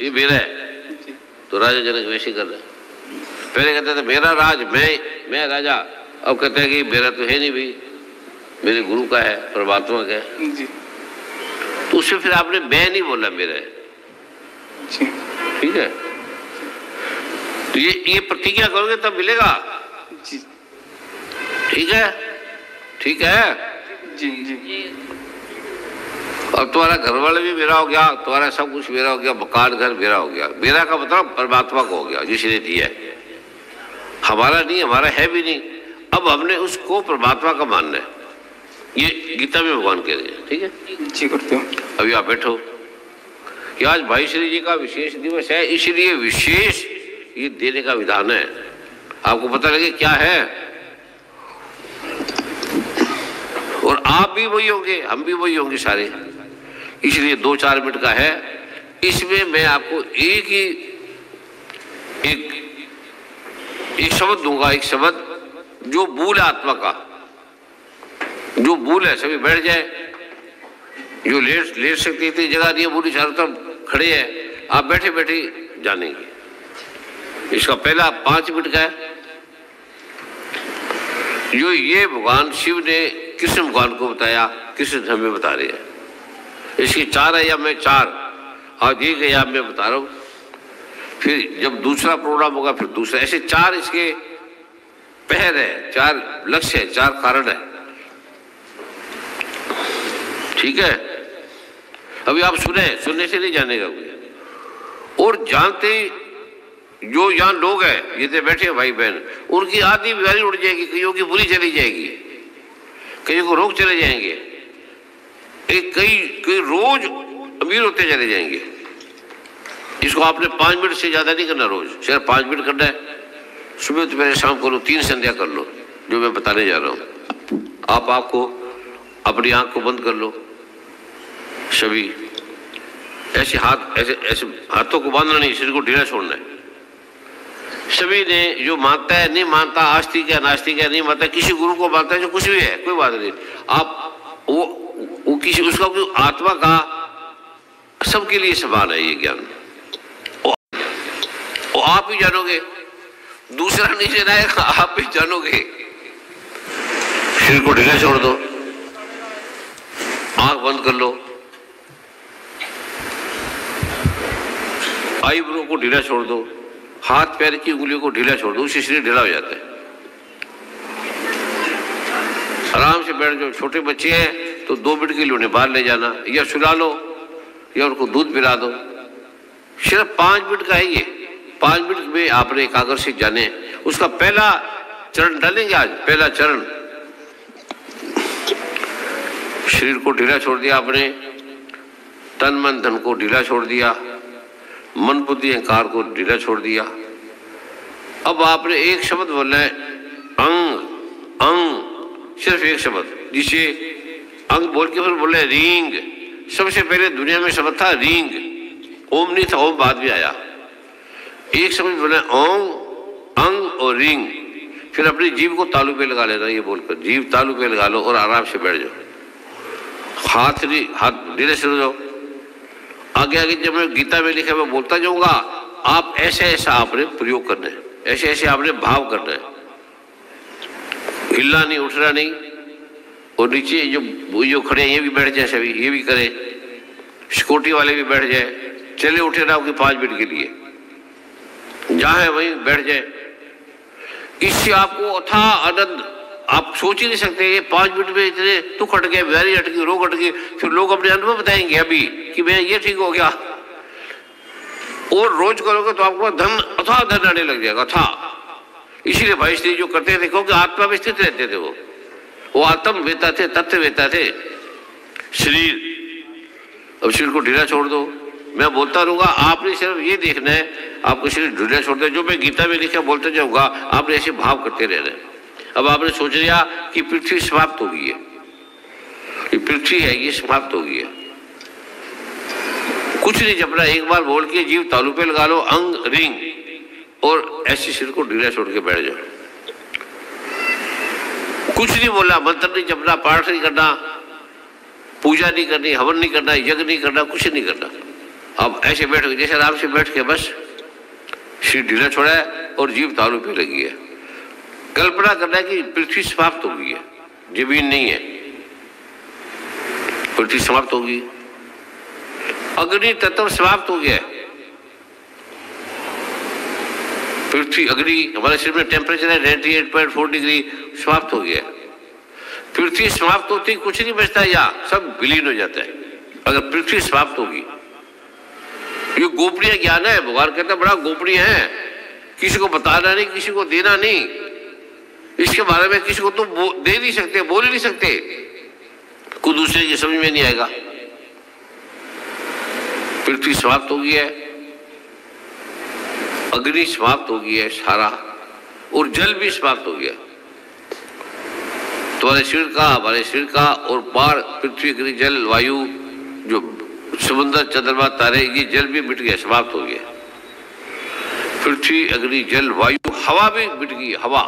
ये मेरा है। तो राजा जनक वैसे कर रहे। पहले कहते थे मेरा राज, मैं राजा। अब कहते हैं कि मेरा तो है नहीं भाई, मेरे गुरु का है, परमात्मा का है जी। तो उससे फिर आपने मैं नहीं बोला, मेरा है जी। ठीक है। तो ये प्रतिज्ञा करोगे तब मिलेगा जी। ठीक है, ठीक है जी जी। अब तुम्हारा घर वाले भी मेरा हो गया, तुम्हारा सब कुछ मेरा हो गया, मकान घर मेरा हो गया। मेरा का मतलब परमात्मा को हो गया जिसने दिया है, हमारा नहीं, हमारा है भी नहीं। अब हमने उसको परमात्मा का मानना है, ये गीता में भगवान कह रहे हैं। ठीक है जी करते हो। अभी आप बैठो कि आज भाई श्री जी का विशेष दिवस है, इसलिए विशेष ये देने का विधान है। आपको पता लगे क्या है, और आप भी वही होंगे, हम भी वही होंगे सारे, इसलिए 2-4 मिनट का है। इसमें मैं आपको एक शब्द दूंगा, एक शब्द जो मूल है आत्मा का, जो मूल है। सभी बैठ जाए, जो लेट सकती थी जगह नहीं, पूरी चारों तरफ खड़े हैं, आप बैठे बैठे जानेंगे। इसका पहला 5 मिनट का है, जो ये भगवान शिव ने कृष्ण भगवान को बताया, कृष्ण हमें बता रहे हैं। इसकी 4 आयाम में 4, और एक आयाम में बता रहा हूँ, फिर जब दूसरा प्रोग्राम होगा फिर दूसरा, ऐसे 4 इसके पहर है, 4 लक्ष्य है, 4 कारण है। ठीक है। अभी आप सुनने से नहीं जानेगा कोई, और जानते जो यहाँ लोग हैं जितने बैठे हैं भाई बहन, उनकी आधी बीमारी उड़ जाएगी, कईयों की बुरी चली जाएगी, कईयों को रोग चले जाएंगे, कई रोज अमीर होते चले जाएंगे। इसको आपने 5 मिनट से ज्यादा नहीं करना, रोज सिर्फ 5 मिनट करना है। सुबह दोपहर शाम करो, 3 संध्या कर लो, जो मैं बताने जा रहा हूँ। आप आपको अपनी आंख को बंद कर लो, सभी ऐसे हाथ, ऐसे हाथों को बांधना नहीं, शरीर को ढीला छोड़ना है। सभी ने जो मानता है, नहीं मानता, आस्तिक है, नास्तिक है, नहीं मानता, किसी गुरु को मानता है, जो कुछ भी है, कोई बात नहीं। आप वो किसी उसका आत्मा का सबके लिए समान है ये ज्ञान, वो आप ही जानोगे, दूसरा नहीं जानेगा, आप ही जानोगे। शरीर को ढीला छोड़ दो, आंख बंद कर लो, आईब्रो को ढीला छोड़ दो, हाथ पैर की उंगलियों को ढीला छोड़ दो, उससे शरीर ढीला हो जाता है। आराम से बैठ जाओ। छोटे बच्चे हैं तो 2 मिनट के लिए उन्हें बाहर ले जाना, या सुला लो, या उनको दूध पिला दो। सिर्फ 5 मिनट का है ये। 5 मिनट में आपने एकाग्र से जाने। उसका पहला चरण डालेंगे आज। पहला चरण, शरीर को ढीला छोड़ दिया आपने, तन मन धन को ढीला छोड़ दिया, मन बुद्धि अहंकार को ढीला छोड़ दिया। अब आपने एक शब्द बोलना है, अंग अंग, सिर्फ एक शब्द, जिसे अंग बोल के फिर बोले रिंग। सबसे पहले दुनिया में शब्द था रिंग, ओम नहीं था, ओम बाद में आया। एक शब्द बोले ओम, अंग और रिंग। फिर अपनी जीभ को तालू पे लगा लेना, ये बोलकर जीभ तालू पे लगा लो और आराम से बैठ जाओ। हाथ धीरे से जाओ। आगे आगे जब मैं गीता में लिखा मैं बोलता जाऊंगा, आप ऐसे ऐसा आपने प्रयोग करना है, ऐसे ऐसे आपने भाव करना है। हिलना नहीं, उठना नहीं। और नीचे जो खड़े हैं ये भी बैठ जाए, सभी ये भी करें, सिक्योरिटी वाले भी बैठ जाए। चले उठे ना 5 मिनट के लिए, जहां है वहीं बैठ जाए। इससे आपको अथाह आनंद, आप सोच ही नहीं सकते ये 5 मिनट में इतने दुख हट गए, बीमारी हट गई, रोग हट गए। फिर लोग अपने अनुभव बताएंगे अभी कि मैं ये ठीक हो गया। और रोज करोगे तो आपको धन अथाह धन आने लग जाएगा, अथाह। इसीलिए भाई श्री जो करते थे, क्योंकि आत्मा में स्थित रहते थे, वो आत्म वेता थे, तत्व वेता थे। शरीर, अब शरीर को ढीला छोड़ दो। मैं बोलता रहूंगा, आपने सिर्फ ये देखना है, आपको शरीर ढीला छोड़ दो। जो मैं गीता में लिखा बोलते जाऊंगा, आपने ऐसे भाव करते रहना है। अब आपने सोच लिया कि पृथ्वी समाप्त हो गई है, ये पृथ्वी है ये समाप्त हो गई है, कुछ नहीं जपना। एक बार बोल के जीव तालू पे लगा लो, अंग रिंग, और ऐसे सिर को ढीला छोड़ के बैठ जाओ। कुछ नहीं बोला, मंत्र नहीं जपना, पाठ नहीं करना, पूजा नहीं करनी, हवन नहीं करना, यज्ञ नहीं करना, कुछ नहीं करना। अब ऐसे बैठ गए, जैसे आराम से बैठ के बस सिर ढीला छोड़ा है और जीव तालू पे लगी है। कल्पना करना है कि पृथ्वी समाप्त हो गई है, जमीन नहीं है, पृथ्वी समाप्त होगी। अग्नि तत्व समाप्त हो गया है। पृथ्वी अग्नि, हमारे शरीर में टेम्परेचर है 98.4 डिग्री, समाप्त हो गया है। पृथ्वी समाप्त होती कुछ नहीं बचता, या सब विलीन हो जाता है अगर पृथ्वी समाप्त होगी। ये गोपनीय ज्ञान है, भगवान कहता है बड़ा गोपनीय है, किसी को बताना नहीं, किसी को देना नहीं, इसके बारे में किसी को तो दे नहीं सकते, बोल ही नहीं सकते, कोई दूसरे की समझ में नहीं आएगा। पृथ्वी समाप्त हो गई है, अग्नि समाप्त हो गई है सारा, और जल भी समाप्त हो गया। तुम्हारे शरीर का, हमारे शरीर का, और बाहर पृथ्वी, अग्नि, जल, वायु, जो समुद्र, चंद्रमा, तारे, ये जल भी मिट गया, समाप्त हो गया। पृथ्वी, अग्नि, जल, वायु, हवा भी मिट गई, हवा,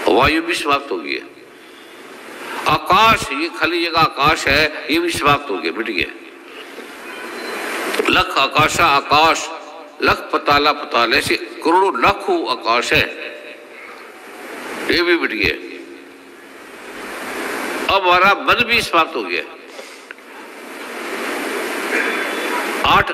वायु भी समाप्त हो गई है। आकाश, ये खाली जगह आकाश है, ये भी समाप्त हो गया, मिट गया। लख आकाशा आकाश, लख पताला पताल, ऐसे करोड़ों लाखों आकाश है, ये भी मिट गया। अब हमारा मन भी समाप्त हो गया। 8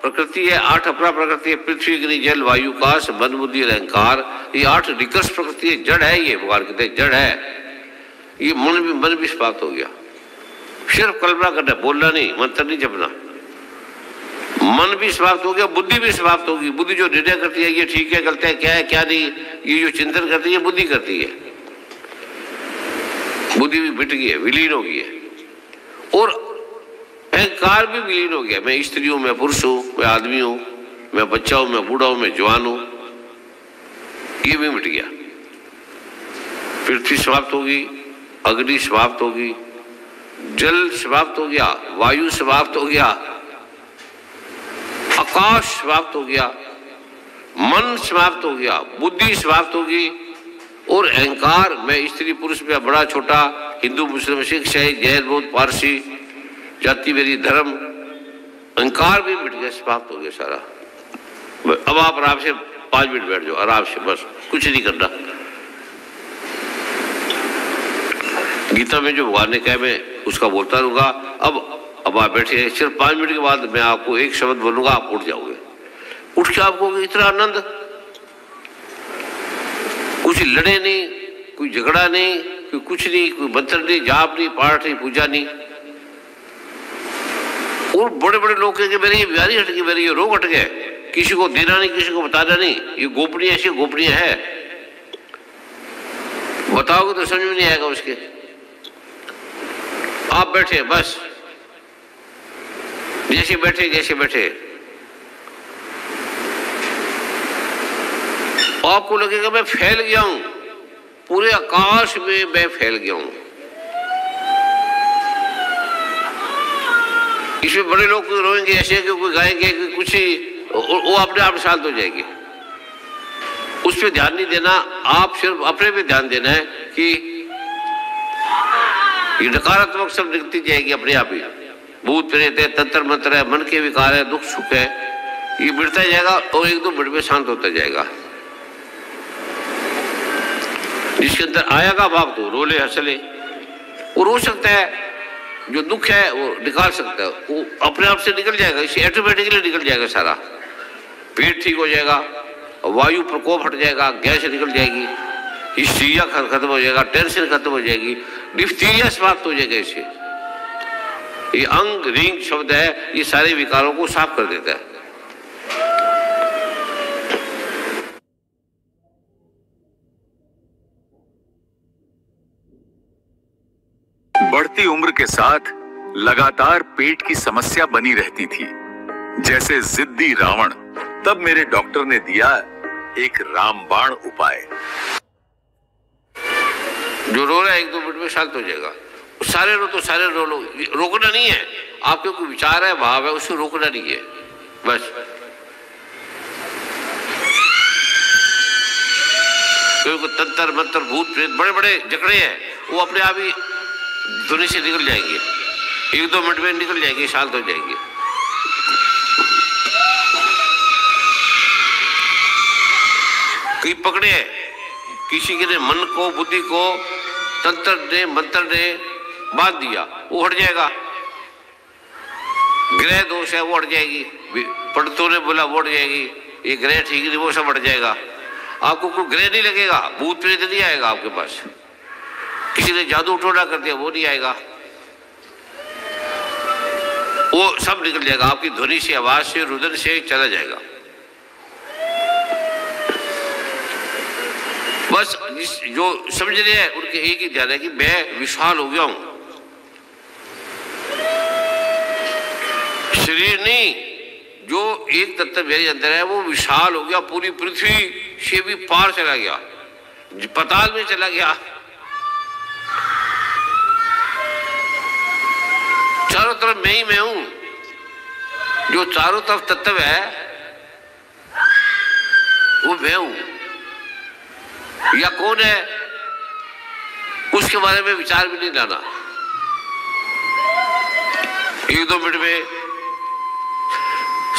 प्रकृति है, 8 अपना प्रकृति है, पृथ्वी, अग्नि, जल, वायु, आकाश, मन, बुद्धि, अहंकार, ये 8 निकर्ष प्रकृति है, जड़ है, ये भगवान कहते हैं जड़ है। ये मन भी समाप्त हो गया। सिर्फ कल्पना करना, बोलना नहीं, मंत्र नहीं जपना। मन भी समाप्त हो गया, बुद्धि भी समाप्त होगी। बुद्धि जो निर्णय करती है, ये ठीक है, गलत है, क्या है, क्या नहीं, ये जो चिंतन करती है, बुद्धि करती है। बुद्धि भी मिट गई है, विलीन हो गई है। और अहंकार भी विलीन हो गया। मैं स्त्री हूं, मैं पुरुष हूं, मैं आदमी हूं, मैं बच्चा हूं, मैं बूढ़ा हूं, मैं जवान हूं, ये भी मिट गया। पृथ्वी समाप्त होगी, अग्नि समाप्त होगी, जल समाप्त हो गया, वायु समाप्त हो गया, आकाश समाप्त हो गया, मन समाप्त हो गया, बुद्धि समाप्त होगी, और अहंकार, मैं स्त्री पुरुष में, बड़ा छोटा, हिंदू मुस्लिम सिख शहीद जैन बौद्ध पारसी, जाति मेरी धर्म, अहंकार भी मिट गया, समाप्त हो गया सारा। अब आप आराम से 5 मिनट बैठ जाओ, आराम से, बस कुछ नहीं करना। गीता में जो भगवान ने कहा मैं उसका बोलता रहूंगा। अब आप बैठे, सिर्फ 5 मिनट के बाद मैं आपको एक शब्द बोलूंगा, आप उठ जाओगे। उठ के आपको इतना आनंद, कुछ लड़े नहीं, कोई झगड़ा नहीं, कोई कुछ नहीं, कोई मंत्र नहीं, जाप नहीं, पाठ नहीं, पूजा नहीं। और बड़े बड़े लोग कहेंगे मेरी ये बीमारी हट गई, मेरे ये रोग हट गए, किसी को देना नहीं, किसी को बताना नहीं, ये गोपनीय, ऐसी गोपनीय है, बताओगे तो समझ में नहीं आएगा उसके। आप बैठे, बस जैसे बैठे, आपको लगेगा मैं फैल गया हूं, पूरे आकाश में मैं फैल गया हूं। इसमें बड़े लोग रोएंगे ऐसे कि कोई गाएंगे कि कुछ ही, वो अपने आप शांत हो जाएगी। उस पर ध्यान नहीं देना, आप सिर्फ अपने पे ध्यान देना है कि ये नकारात्मक सब निकलती जाएगी अपने आप ही। भूत प्रेत है, तंत्र मंत्र है, मन के विकार है, दुख सुख है, ये मिटता जाएगा और एक दो मिनट में शांत होता जाएगा। जिसके अंदर आएगा भाव तो रोले हंसले, वो रो सकता है, जो दुख है वो निकाल सकता है, वो अपने आप से निकल जाएगा, इसे ऑटोमेटिकली निकल जाएगा सारा। पेट ठीक हो जाएगा, वायु प्रकोप हट जाएगा, गैस निकल जाएगी, हिस्ट्रिया खत्म हो जाएगा, टेंशन खत्म हो जाएगी, डिफ्थीरिया समाप्त हो जाएगा। इससे ये अंग रिंग शब्द है, ये सारे विकारों को साफ कर देता है। बढ़ती उम्र के साथ लगातार पेट की समस्या बनी रहती थी, जैसे जिद्दी रावण। तब मेरे डॉक्टर ने दिया एक रामबाण उपाय। जो रो रहा है एक दो मिनट में शांत हो जाएगा। सारे रो तो सारे रो लो, रोकना नहीं है, आपके कोई विचार है, भाव है, उसको रोकना नहीं है बस। क्योंकि तंत्र मंत्र भूत प्रेत बड़े बड़े जकड़े हैं, वो अपने आप ही ध्वनि से निकल जाएंगे, एक दो मिनट में निकल जाएंगे, शांत हो जाएंगे। कई पकड़े हैं, किसी के ने मन को बुद्धि को तंत्र ने मंत्र ने बांध दिया, वो हट जाएगा। ग्रह दोष है वो हट जाएगी, पंडितों ने बोला वो हट जाएगी, ये ग्रह ठीक नहीं वो सब हट जाएगा। आपको कोई ग्रह नहीं लगेगा, भूत प्रेत नहीं आएगा आपके पास, किसी ने जादू टोना कर दिया वो नहीं आएगा, वो सब निकल जाएगा, आपकी ध्वनि से, आवाज से, रुदन से चला जाएगा। बस जो समझ रहे हैं उनके एक ही ध्यान है कि मैं विशाल हो गया हूं, शरीर नहीं, जो एक तत्व मेरे अंदर है वो विशाल हो गया, पूरी पृथ्वी से भी पार चला गया, पाताल में चला गया, चारों तरफ मैं ही मैं हूं। जो चारों तरफ तत्व है वो मैं हूं, या कौन है उसके बारे में विचार भी नहीं लाना। एक दो मिनट में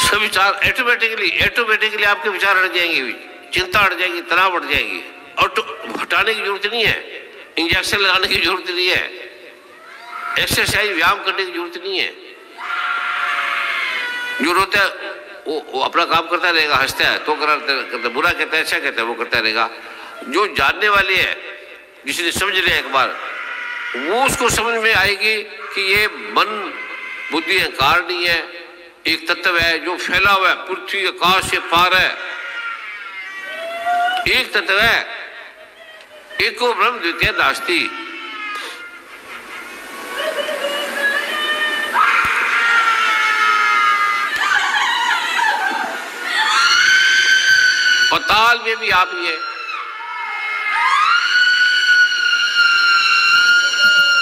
सब विचार ऑटोमेटिकली आपके विचार हट जाएंगे, चिंता हट जाएगी, तनाव हट जाएगी, और हटाने की जरूरत नहीं है, इंजेक्शन लगाने की जरूरत नहीं है, एक्सरसाइज व्यायाम करने की जरूरत नहीं है। जो रोता है वो अपना काम करता रहेगा, हंसता है तो करता, बुरा कहता है अच्छा कहता है वो करता रहेगा। जो जानने वाले है, जिसने समझ लिया एक बार, वो उसको समझ में आएगी कि ये मन बुद्धि अहंकार नहीं है, एक तत्व है जो फैला हुआ है, पृथ्वी आकाश से पार है, एक तत्व है, एको ब्रह्म द्वितीय नास्ति। पाताल में भी आप ही है।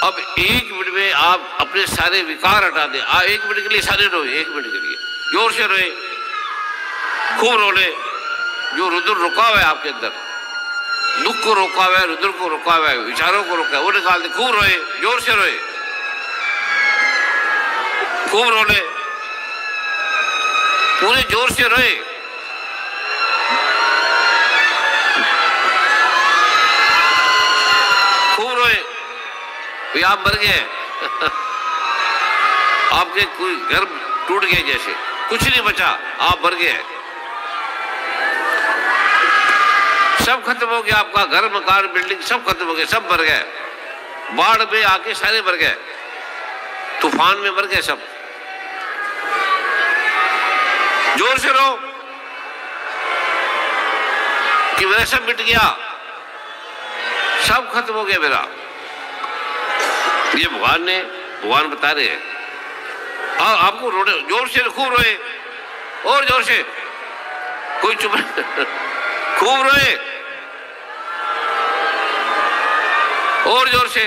अब एक मिनट में आप अपने सारे विकार हटा दें। एक मिनट के लिए सारे रोए, एक मिनट के लिए जोर से रोए, खूब रोले। जो रुद्र रुका हुआ है आपके अंदर, दुख को रोका हुआ है, रुद्र को रोका हुआ है, विचारों को रोका है, वो निकाल दे। खूब रोए, जोर से रोए, खूब रोले, पूरे जोर से रोए। खूब रोए, भी आप मर गए आपके कोई घर टूट गए, जैसे कुछ नहीं बचा, आप मर गए, सब खत्म हो गया, आपका घर मकान बिल्डिंग सब खत्म हो गए, सब मर गए, बाढ़ में आके सारे मर गए, तूफान में मर गए सब। जोर से रो कि मेरा सब मिट गया, सब खत्म हो गया मेरा। ये भगवान बता रहे हैं। आपको रोने, जोर से खूब रोए, और जोर से, कोई चुप खूब रोए, और जोर से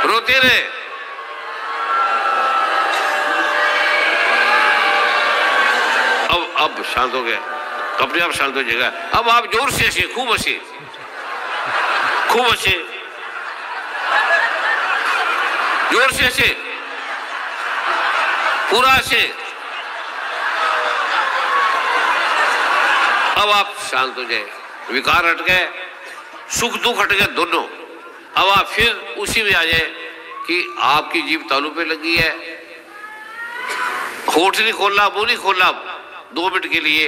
रोते रहे। अब शांत हो गया, अपने आप शांत हो जाएगा। अब आप जोर से हंसे, खूब हंसे, खूब हंसे, जोर से हंसे, पूरा हंसे। अब आप शांत हो जाए, विकार हट गए, सुख दुख हट गए दोनों। अब आप फिर उसी में आ जाए कि आपकी जीभ तालू पे लगी है, होठ नहीं खोलना, मुंह नहीं खोलना 2 मिनट के लिए।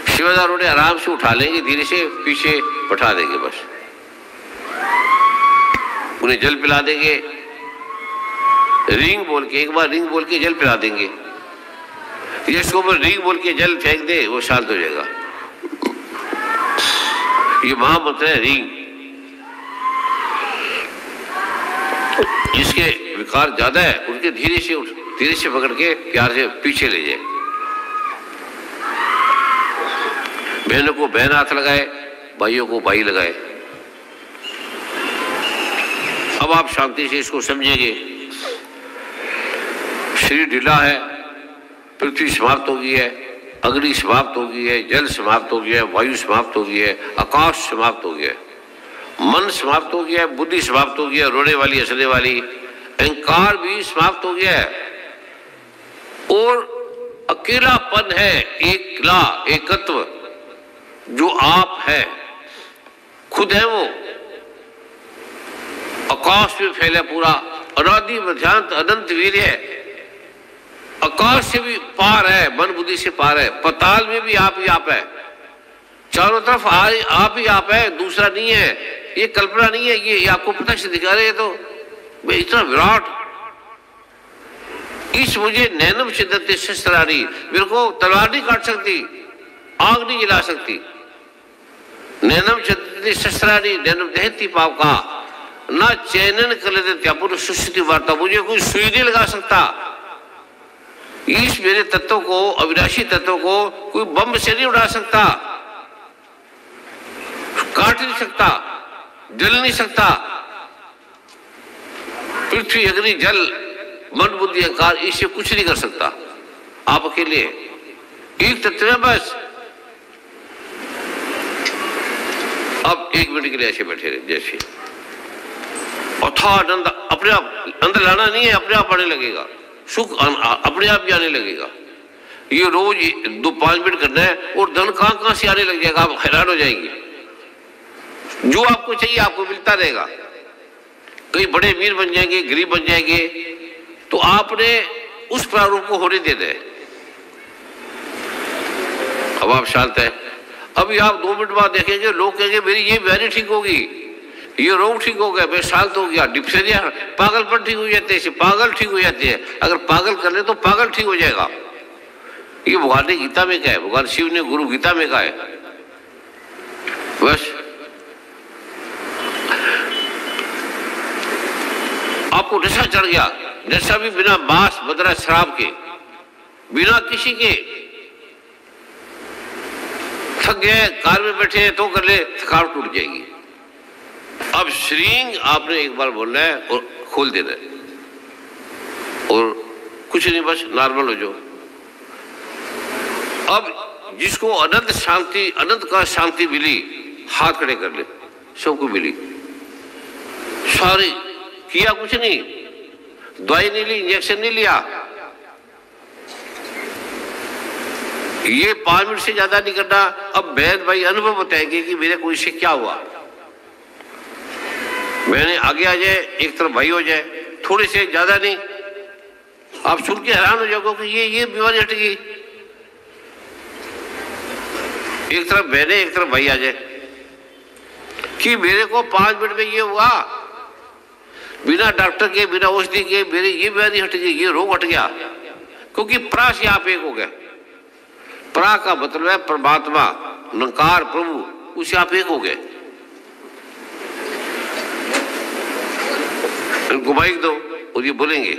शिवादार उन्हें आराम से उठा लेंगे, धीरे से पीछे बैठा देंगे, बस उन्हें जल पिला देंगे, रिंग बोल के, एक बार रिंग बोल के जल पिला देंगे। जिसको ऊपर रिंग बोल के जल फेंक दे वो शांत हो जाएगा। ये महामंत्र है रिंग। जिसके विकार ज्यादा है उनके धीरे से पकड़ के प्यार से पीछे ले जाए। बहनों को बहन हाथ लगाए, भाइयों को भाई लगाए। अब आप शांति से इसको समझेंगे। शरीर ढीला है, पृथ्वी समाप्त हो गई है, अग्नि समाप्त हो गई है, जल समाप्त हो गया है, वायु समाप्त हो गई है, आकाश समाप्त हो गया है, मन समाप्त हो गया है, बुद्धि समाप्त हो गया है, रोने वाली हंसने वाली, अहंकार भी समाप्त हो गया है, और अकेलापन है, एकला, एकत्व जो आप है, खुद है वो, आकाश में फैला पूरा, अनादि मध्यांत अनंत वीर्य है, आकाश से भी पार है, मन बुद्धि से पार है, पताल में भी आप ही आप है, चारों तरफ आप ही आप है, दूसरा नहीं है। ये कल्पना नहीं है, ये आपको प्रत्यक्ष दिखा रहे हैं। तो मैं इतना विराट, इस मुझे नैनम शिद्दत शस्त्राणी, मेरे को तलवार नहीं काट सकती, आग नहीं जला सकती। नैनम शिद्दत शस्त्राणी नैनम दहती पाप का ना चैनन कर लेते त्यापुर सुस्थिति वार्ता, मुझे कोई सुई नहीं लगा सकता। इस मेरे तत्व को, अविनाशी तत्व को कोई बम से नहीं उड़ा सकता, काट नहीं सकता, जल नहीं सकता। पृथ्वी अग्नि जल मन बुद्धि अहंकार इससे कुछ नहीं कर सकता। आप अकेले एक तत्व है बस। अब 1 मिनट के लिए ऐसे बैठे रहे, जैसे अथाह आनंद अपने आप अंदर लाना नहीं है, अपने आप आने लगेगा, सुख अपने आप ही आने लगेगा। ये रोज 2-5 मिनट करना है और धन कहां से आने लग जाएगा, आप हैरान हो जाएंगे। जो आपको चाहिए आपको मिलता रहेगा। कई बड़े वीर बन जाएंगे, गरीब बन जाएंगे, तो आपने उस प्रारूप को होने देना है। अब आप शांत है। अभी आप 2 मिनट बाद देखेंगे, लोग कहेंगे मेरी ये बीमारी ठीक होगी, ये रोग ठीक हो गया, मैं शांत हो गया। डिप्थेरिया, पागलपन ठीक हो जाते हैं, पागल ठीक हो जाते हैं। अगर पागल कर ले तो पागल ठीक हो जाएगा। ये भगवान ने गीता में कहा है, भगवान शिव ने गुरु गीता में कहा है। बस आपको नशा चढ़ गया, नशा भी बिना मांस मदिरा शराब के, बिना किसी के, थक गए, कार में बैठे तो कर ले, थकावट टूट जाएगी। अब श्रींग आपने एक बार बोलना है और खोल देना है, और कुछ नहीं, बस नॉर्मल हो जाओ। अब जिसको अनंत शांति, अनंत का शांति मिली, हाथ खड़े कर ले, सबको मिली सारी। किया कुछ नहीं, दवाई नहीं ली, इंजेक्शन नहीं लिया, ये 5 मिनट से ज्यादा नहीं करना। अब बहन भाई अनुभव बताएंगे कि मेरे को इससे क्या हुआ। मैंने आगे आ जाए, एक तरफ भाई हो जाए, थोड़े से ज्यादा नहीं। आप सुन के हैरान हो जाओगे कि ये बीमारी हट गई। एक तरफ बहने, एक तरफ भाई आ जाए कि मेरे को 5 मिनट में ये हुआ, बिना डॉक्टर के, बिना औषधि के मेरी ये बीमारी हट गई, ये रोग हट गया। क्योंकि प्रा से आप एक हो गए। प्रा का मतलब है परमात्मा, निरंकार प्रभु, उसे आप एक हो गए। घुमाई दो और ये बोलेंगे।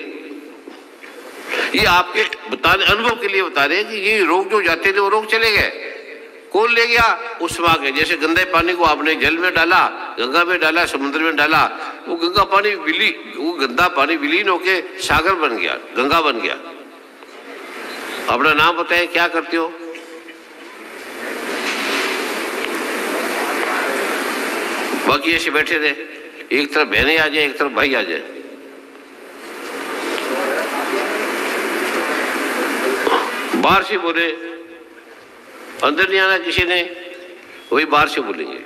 ये आपके बताने, अनुभव के लिए बता रहे हैं कि ये रोग जो जाते थे वो रोग चले गए। कौन ले गया? उस वहां के, जैसे गंदे पानी को आपने जल में डाला, गंगा में डाला, समुद्र में डाला, वो गंगा पानी वो गंदा पानी विलीन होके सागर बन गया, गंगा बन गया। अपना नाम बताए, क्या करते हो? बाकी ऐसे बैठे थे, एक तरफ बहनें आ जाए, एक तरफ भाई आ जाए। बाहर से बोले, अंदर नहीं आना किसी ने, वही बाहर से बोलेंगे।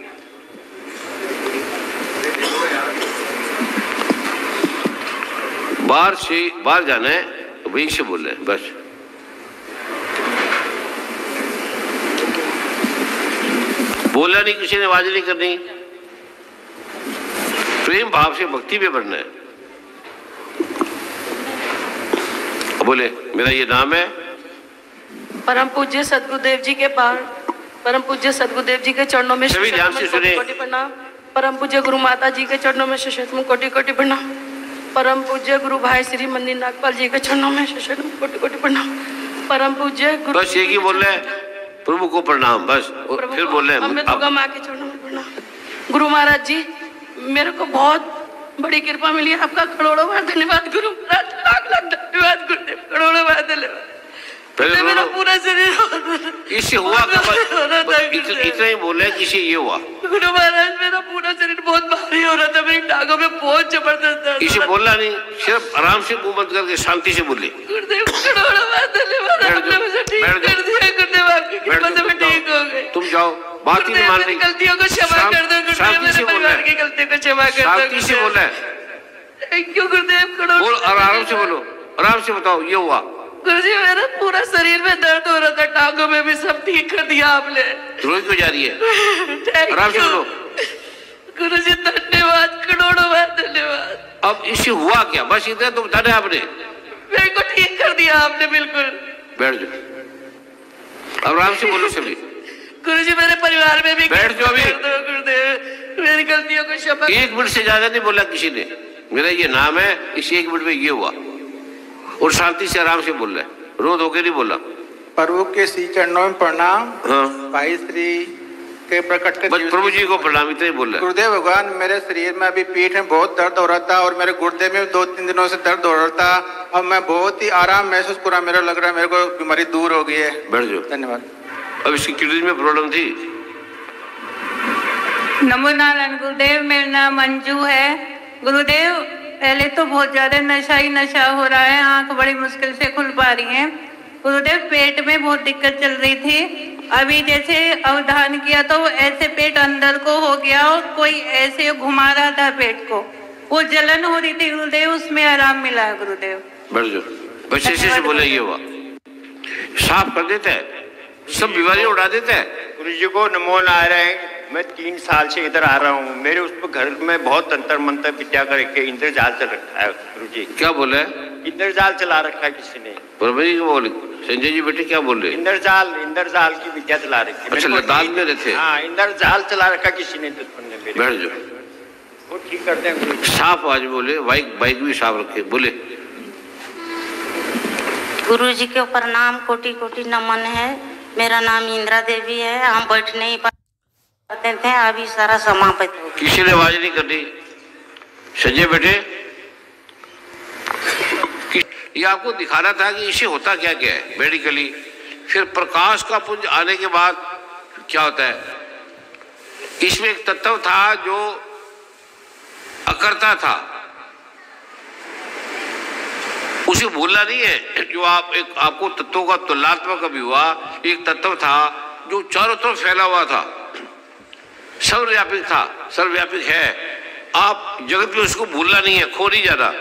बाहर जाना है तो वहीं से बोल रहे हैं बस। बोलना नहीं, किसी ने आवाज नहीं करनी, प्रेम भाव से भक्ति में बढ़ना है। बोले, मेरा ये नाम है। परम पूज्य सदगुरुदेव जी के पास, परम पूज्य सदगुरुदेव जी के चरणों में सभी ध्यान से सुने। कोटि प्रणाम। परम पूज्य गुरु माता जी के चरणों में शतम कोटि कोटि प्रणाम। परम पूज्य गुरु भाई श्री मंदिर नागपाल जी के चरणों में शतम कोटि कोटि प्रणाम। परम पूज्य गुरु, बस एक ही बोल रहे हैं, प्रभु को प्रणाम बस। फिर बोल रहे हैं, हमें दुर्गा माँ के चरणों में प्रणाम। गुरु महाराज जी, मेरे को बहुत बड़ी कृपा मिली है, आपका करोड़ों बार धन्यवाद गुरु महाराज, लाख लाख धन्यवाद गुरुदेव, करोड़ों बार धन्यवाद। मेरा पूरा शरीर इससे हुआ इतना ही बोले कि इससे ये हुआ। गुरु महाराज, मेरा पूरा शरीर बहुत भारी हो रहा था, मेरी टांगों में बहुत जबरदस्त दर्द। इसे बोलना नहीं, सिर्फ आराम से मुंह बंद करके शांति से बोले। गुरुदेव करोड़ों बार धन्यवाद, आपने मुझे ठीक कर दिया गुरुदेव, आपकी कृपा से मैं ठीक हो गई। तुम जाओ, बात ही नहीं मान रही। गलतियों को क्षमा कर दो गुरुदेव, मेरे परिवार की गलतियों को क्षमा कर दो। शांति से बोला है, थैंक यू गुरुदेव। करोड़ों आराम से बोलो, आराम से बताओ ये हुआ। गुरुजी, मेरा पूरा शरीर में दर्द हो रहा था, टांगों में भी, सब ठीक कर दिया आपने। रोज क्यों जा रही है? आराम से बोलो। गुरुजी धन्यवाद, करोड़ों बार धन्यवाद। अब इससे हुआ क्या? बस इतना तो बता रहे आपने। मेरे को ठीक कर दिया आपने, बिल्कुल। बैठ जाओ, आराम से बोलो सभी। गुरुजी, मेरे परिवार में भी बैठ जाओ अभी। गुरुदेव, मेरी गलतियों को क्षमा। 1 मिनट से ज्यादा नहीं बोला किसी ने, मेरा ये नाम है, इस 1 मिनट में ये हुआ, और शांति से आराम से बोल रहा है, रोध होके नहीं बोला। प्रभु के श्री चरणों में प्रणाम। हाँ, भाई श्री के प्रकट कर, बस प्रभु जी को प्रणाम, इतना ही बोल रहा है। गुरुदेव भगवान, मेरे शरीर में अभी पीठ में बहुत दर्द हो रहा था और मेरे गुर्दे में 2-3 दिनों से दर्द हो रहा था। अब मैं बहुत ही आराम महसूस कर रहा, मेरा लग रहा है मेरे को बीमारी दूर हो गई है। बैठ जाओ। धन्यवाद। अब इसकी किडनी में प्रॉब्लम थी। नमो नारायण गुरुदेव, मेरा नाम मंजू है। गुरुदेव, पहले तो बहुत ज्यादा नशा ही नशा हो रहा है, आंख बड़ी मुश्किल से खुल पा रही है। गुरुदेव, पेट में बहुत दिक्कत चल रही थी, अभी जैसे अवधान किया तो ऐसे पेट अंदर को हो गया और कोई ऐसे घुमा रहा था पेट को, वो जलन हो रही थी गुरुदेव, उसमें आराम मिला है गुरुदेव। बैठ जाओ, बस ऐसे से बोले ये हुआ, साफ कर देता है, सब बीमारियां उड़ा देता है। गुरु जी को नमो नारायण। मैं 3 साल से इधर आ रहा हूँ, मेरे उस पर घर में बहुत अंतर मंत्र विद्या करके इंद्रजाल चल रखा है गुरु जी। क्या बोला है? इंद्रजाल चला रखा है किसी ने। बोले संजय जी बेटे क्या बोल रहे? इंद्रजाल की विद्या चला रखी है। अच्छा, लद्दाख में रहते? हाँ, इंद्रजाल चला रखा किसी ने, दुश्मन ने। बैठ जाओ, वो ठीक कर दें। साफ आज बोले, बाइक भी साफ रखे। बोले, गुरु जी के प्रणाम, कोटि कोटि नमन है। मेरा नाम इंदिरा देवी है। हम बैठ नहीं पाते थे, अभी सारा समाप्त हो गया। किसी ने आवाज नहीं करनी। संजय बेटे, ये आपको दिखाना था कि इसे होता क्या क्या है मेडिकली। फिर प्रकाश का पुंज आने के बाद क्या होता है, इसमें एक तत्व था जो अकर्ता था, उसे भूलना नहीं है। जो आपको तत्वों का तुलनात्मक अभी हुआ, एक तत्व था जो चारों तरफ फैला हुआ था, सर्वव्यापी था, सर्वव्यापी है। आप जगत में उसको भूलना नहीं है, खो नहीं जाना।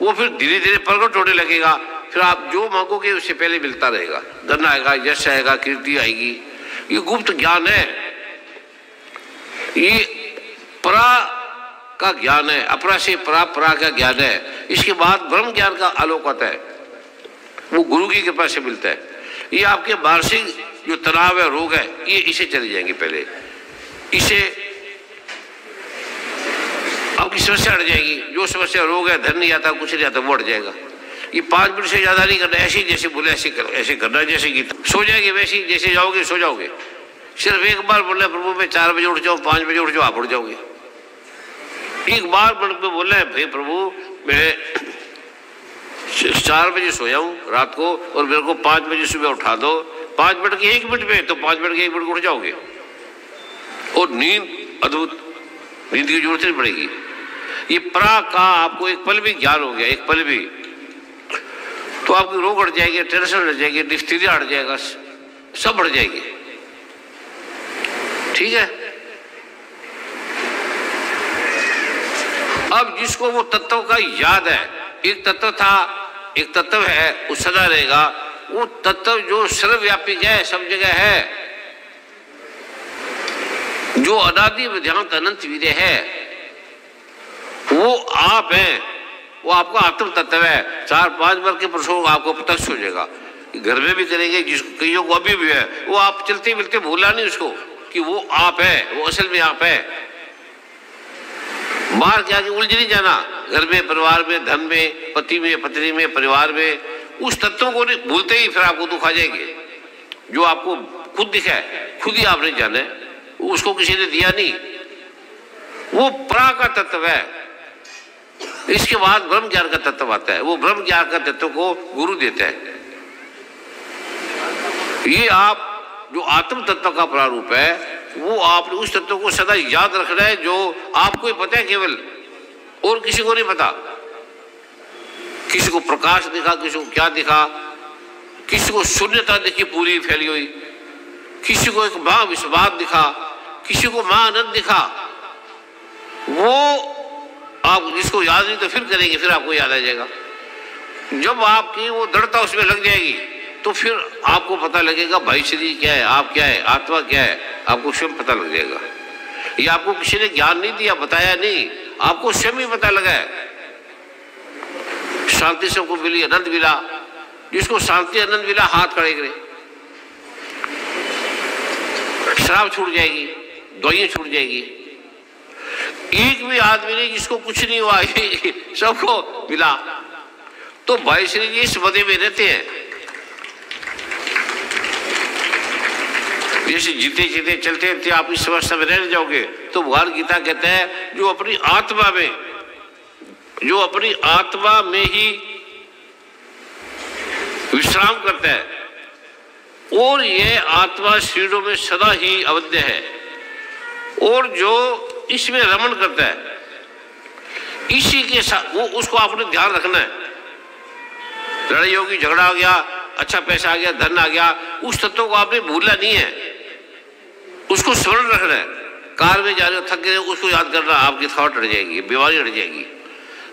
वो फिर धीरे धीरे प्रकट होने लगेगा, फिर आप जो मांगोगे उससे पहले मिलता रहेगा। धन आएगा, यश आएगा, कीर्ति आएगी। ये गुप्त ज्ञान है, ये परा का ज्ञान है, अपरा से परा, परा का ज्ञान है। इसके बाद ब्रह्म ज्ञान का आलोक आता है, वो गुरु की कृपा से मिलता है। ये आपके मानसिक जो तनाव है, रोग है, ये इसे चले जाएंगे। पहले इसे आपकी समस्या हट जाएगी। जो समस्या रोग है, धन नहीं आता, कुछ नहीं आता, वो हट जाएगा। ये 5 मिनट से ज्यादा नहीं करना, ऐसे ही जैसे बोले ऐसे करना, जैसे गीता। सो जाएंगे वैसे ही, जैसे जाओगे सो जाओगे। सिर्फ एक बार बोले प्रभु मैं 4 बजे उठ जाऊं, 5 बजे उठ जाऊं, आप उठ जाओगे। एक बार मन में बोले भाई प्रभु मैं 4 बजे सोया हूं रात को और मेरे को 5 बजे सुबह उठा दो, 5 मिनट के 1 मिनट में, तो 5 मिनट के 1 मिनट को उठ जाओगे और नींद अद्भुत, नींद की जरूरत नहीं पड़ेगी। ये परा का आपको एक पल भी ज्ञान हो गया, एक पल भी, तो आपकी रोग हट जाएगी, टेंशन हट जाएगी, डिफ्थीरिया हट जाएगा, सब हट जाएगी। ठीक है। अब जिसको वो तत्व का याद है, एक तत्व था, एक तत्व है, वो सदा रहेगा, वो तत्व जो सर्वव्यापी है, सब जगह है, जो अनादि विध्यांत अनंत वीर्य है, वो आप हैं, वो आपका आत्म तत्व है। 4-5 बार के प्रसंग आपको प्रत्यक्ष हो जाएगा, घर में भी करेंगे, जिसको कईयों को अभी भी है, वो आप चलते मिलते भूला नहीं उसको कि वो आप है, वो असल में आप है। बाहर क्या कि उलझ नहीं जाना, घर में, परिवार में, धन में, पति में, पत्नी में, परिवार में, उस तत्वों को भूलते ही फिर आपको दुख आ जाएंगे। जो आपको खुद दिखा है, खुद ही आपने जाना है, उसको किसी ने दिया नहीं, वो परा का तत्व है। इसके बाद ब्रह्म ज्ञान का तत्व आता है, वो ब्रह्म ज्ञान का तत्व को गुरु देता है। ये आप जो आत्म तत्व का प्रारूप है, वो आपने उस तत्व को सदा याद रखना है, जो आपको ही पता है केवल, और किसी को नहीं पता। किसी को प्रकाश दिखा, किसी को क्या दिखा, किसी को शून्यता दिखी पूरी फैली हुई, किसी को एक महाविश्वास दिखा, किसी को महाआनंद दिखा। वो आप जिसको याद नहीं तो फिर करेंगे, फिर आपको याद आ जाएगा। जब आपकी वो दृढ़ता उसमें लग जाएगी तो फिर आपको पता लगेगा भाई शरीर क्या है, आप क्या है, आत्मा क्या है, आपको स्वयं पता लग जाएगा। ये आपको किसी ने ज्ञान नहीं दिया, बताया नहीं, आपको स्वयं ही पता लगा है। शांति सबको मिली, आनंद मिला। जिसको शांति आनंद मिला हाथ खड़े करे, शराब छूट जाएगी, दवाइयां छूट जाएगी। एक भी आदमी नहीं जिसको कुछ नहीं हुआ, सबको मिला। तो भाई श्री जी इस मदे में रहते हैं, जैसे जीते जीते चलते चलते आप इस अवस्था में रह जाओगे। तो भगवान गीता कहता है जो अपनी आत्मा में ही विश्राम करता है और यह आत्मा शरीरों में सदा ही अवध्य है, और जो इसमें रमण करता है, इसी के साथ वो उसको आपने ध्यान रखना है। लड़ाई होगी, झगड़ा हो गया, अच्छा पैसा आ गया, धन आ गया, उस तत्व को आपने भूलना नहीं है, उसको स्मरण रखना है। कार में जा रहे हो, थक गए, उसको याद करना, आपकी थकावट हट जाएगी, बीमारी हट जाएगी।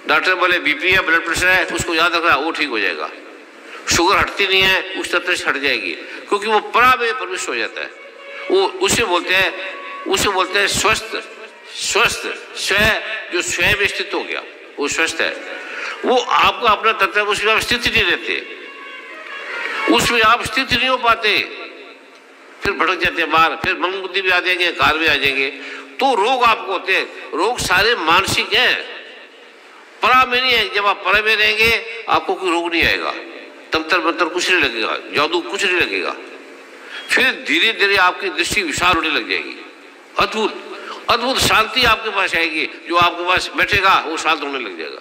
डॉक्टर बोले बीपी है, ब्लड प्रेशर है, उसको याद रखना, वो ठीक हो जाएगा। शुगर हटती नहीं है, उस तत्व से हट जाएगी, क्योंकि वो परा में प्रविष्ट हो जाता है। वो उसे बोलते हैं स्वस्थ स्व, जो स्वयं में स्थित हो गया, वो स्वस्थ है। वो आपका अपना तत्व, उसमें आप स्थित नहीं रहते, उसमें आप स्थित नहीं हो पाते, फिर भटक जाते हैं बाहर, फिर मन बुद्धि भी आ जाएंगे, कार में आ जाएंगे, तो रोग आपको होते हैं। रोग सारे मानसिक हैं, परा में नहीं है। जब आप परा में रहेंगे आपको कोई रोग नहीं आएगा, तंत्र मंत्र कुछ नहीं लगेगा, जादू कुछ नहीं लगेगा। फिर धीरे धीरे आपकी दृष्टि विशाल होने लग जाएगी, अद्भुत अद्भुत शांति आपके पास आएगी। जो आपके पास बैठेगा वो शांत होने लग जाएगा।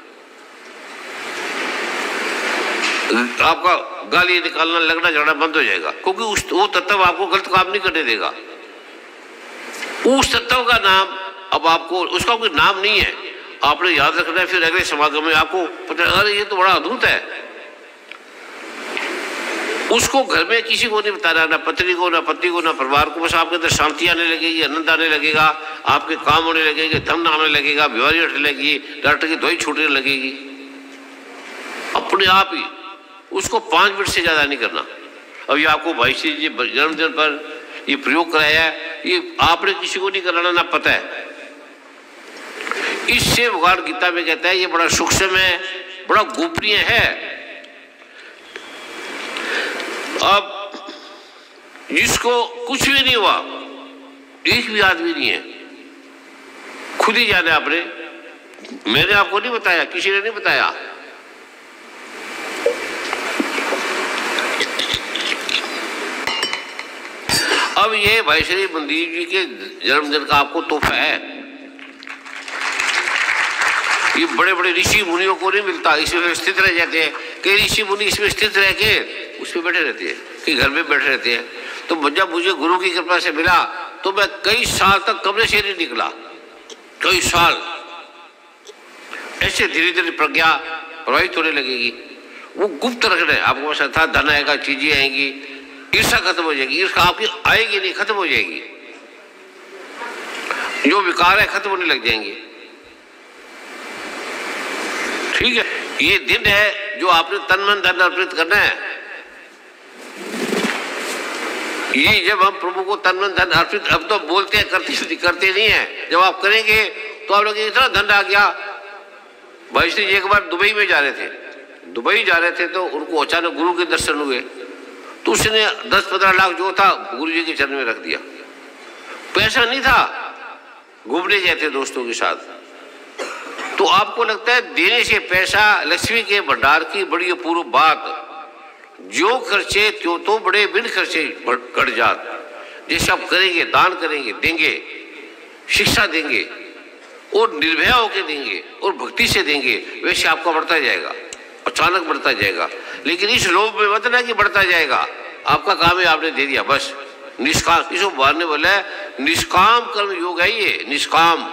आपका गाली निकालना, लगना झगड़ा बंद हो जाएगा, क्योंकि वो तत्व आपको गलत काम नहीं करने देगा। उस तत्व का नाम अब आपको, उसका कोई नाम नहीं है, आपने याद रखना है। फिर अगले समागम में आपको पता, अरे ये तो बड़ा अद्भुत है। उसको घर में किसी को नहीं बताना, ना पत्नी को, ना पति को, ना परिवार को। बस आपके अंदर शांति आने लगेगी, आनंद आने लगेगा, आपके काम होने लगेंगे, धन आने लगेगा, बीमारी हटने लगेगी, डॉक्टर की दवाई छूटने लगेगी अपने आप ही। उसको 5 मिनट से ज्यादा नहीं करना। अभी आपको भाई श्री जी जन्मदिन पर ये प्रयोग कराया है, ये आपने किसी को नहीं कराना, ना पता है। इससे भगवान गीता में कहता है ये बड़ा सूक्ष्म है, बड़ा गोपनीय है। अब जिसको कुछ भी नहीं हुआ, एक भी आदमी नहीं है, खुद ही जाने आपने, मैंने आपको नहीं बताया, किसी ने नहीं बताया। अब ये भाई श्री मंदिर जी के जन्मदिन का आपको तोहफा है। ये बड़े बड़े ऋषि मुनियों को नहीं मिलता, इसमें स्थित रह जाते हैं। कई ऋषि मुनि इसमें स्थित रह के उसमें बैठे रहते हैं, कई घर में बैठे रहते हैं। तो जब मुझे गुरु की कृपा से मिला तो मैं कई साल तक कमरे से नहीं निकला, कई साल। ऐसे धीरे धीरे प्रज्ञा प्रभावित होने लगेगी। वो गुप्त रखना है आपको, ऐसा था धन आएगा, चीजें आएंगी, ईर्षा खत्म हो जाएगी। ईर्षा आपकी आएगी नहीं, खत्म हो जाएगी। जो विकार है खत्म होने लग जाएंगे। ठीक है, ये दिन है जो आपने तन मन धन अर्पित करना है। ये जब हम प्रभु को तन मन धन अर्पित, अब तो बोलते हैं करते नहीं है, जब आप करेंगे तो आप लोग इतना धन आ गया। भाई श्री जी एक बार दुबई में जा रहे थे, दुबई जा रहे थे तो उनको अचानक गुरु के दर्शन हुए, तो उसने 10-15 लाख जो था गुरु जी के चरण में रख दिया। पैसा नहीं था, घूमने गए थे दोस्तों के साथ। तो आपको लगता है देने से पैसा लक्ष्मी के भंडार की बड़ी अपूर्व बात, जो खर्चे त्यों तो बड़े बिन खर्चे कट जात। जैसे आप करेंगे, दान करेंगे, देंगे, शिक्षा देंगे और निर्भय होकर देंगे और भक्ति से देंगे, वैसे आपका बढ़ता जाएगा, अचानक बढ़ता जाएगा। लेकिन इस लोभ में मत ना कि बढ़ता जाएगा, आपका काम है आपने दे दिया बस। निष्काम, इसको मारने वाला है निष्काम कर्म योग है ये, निष्काम।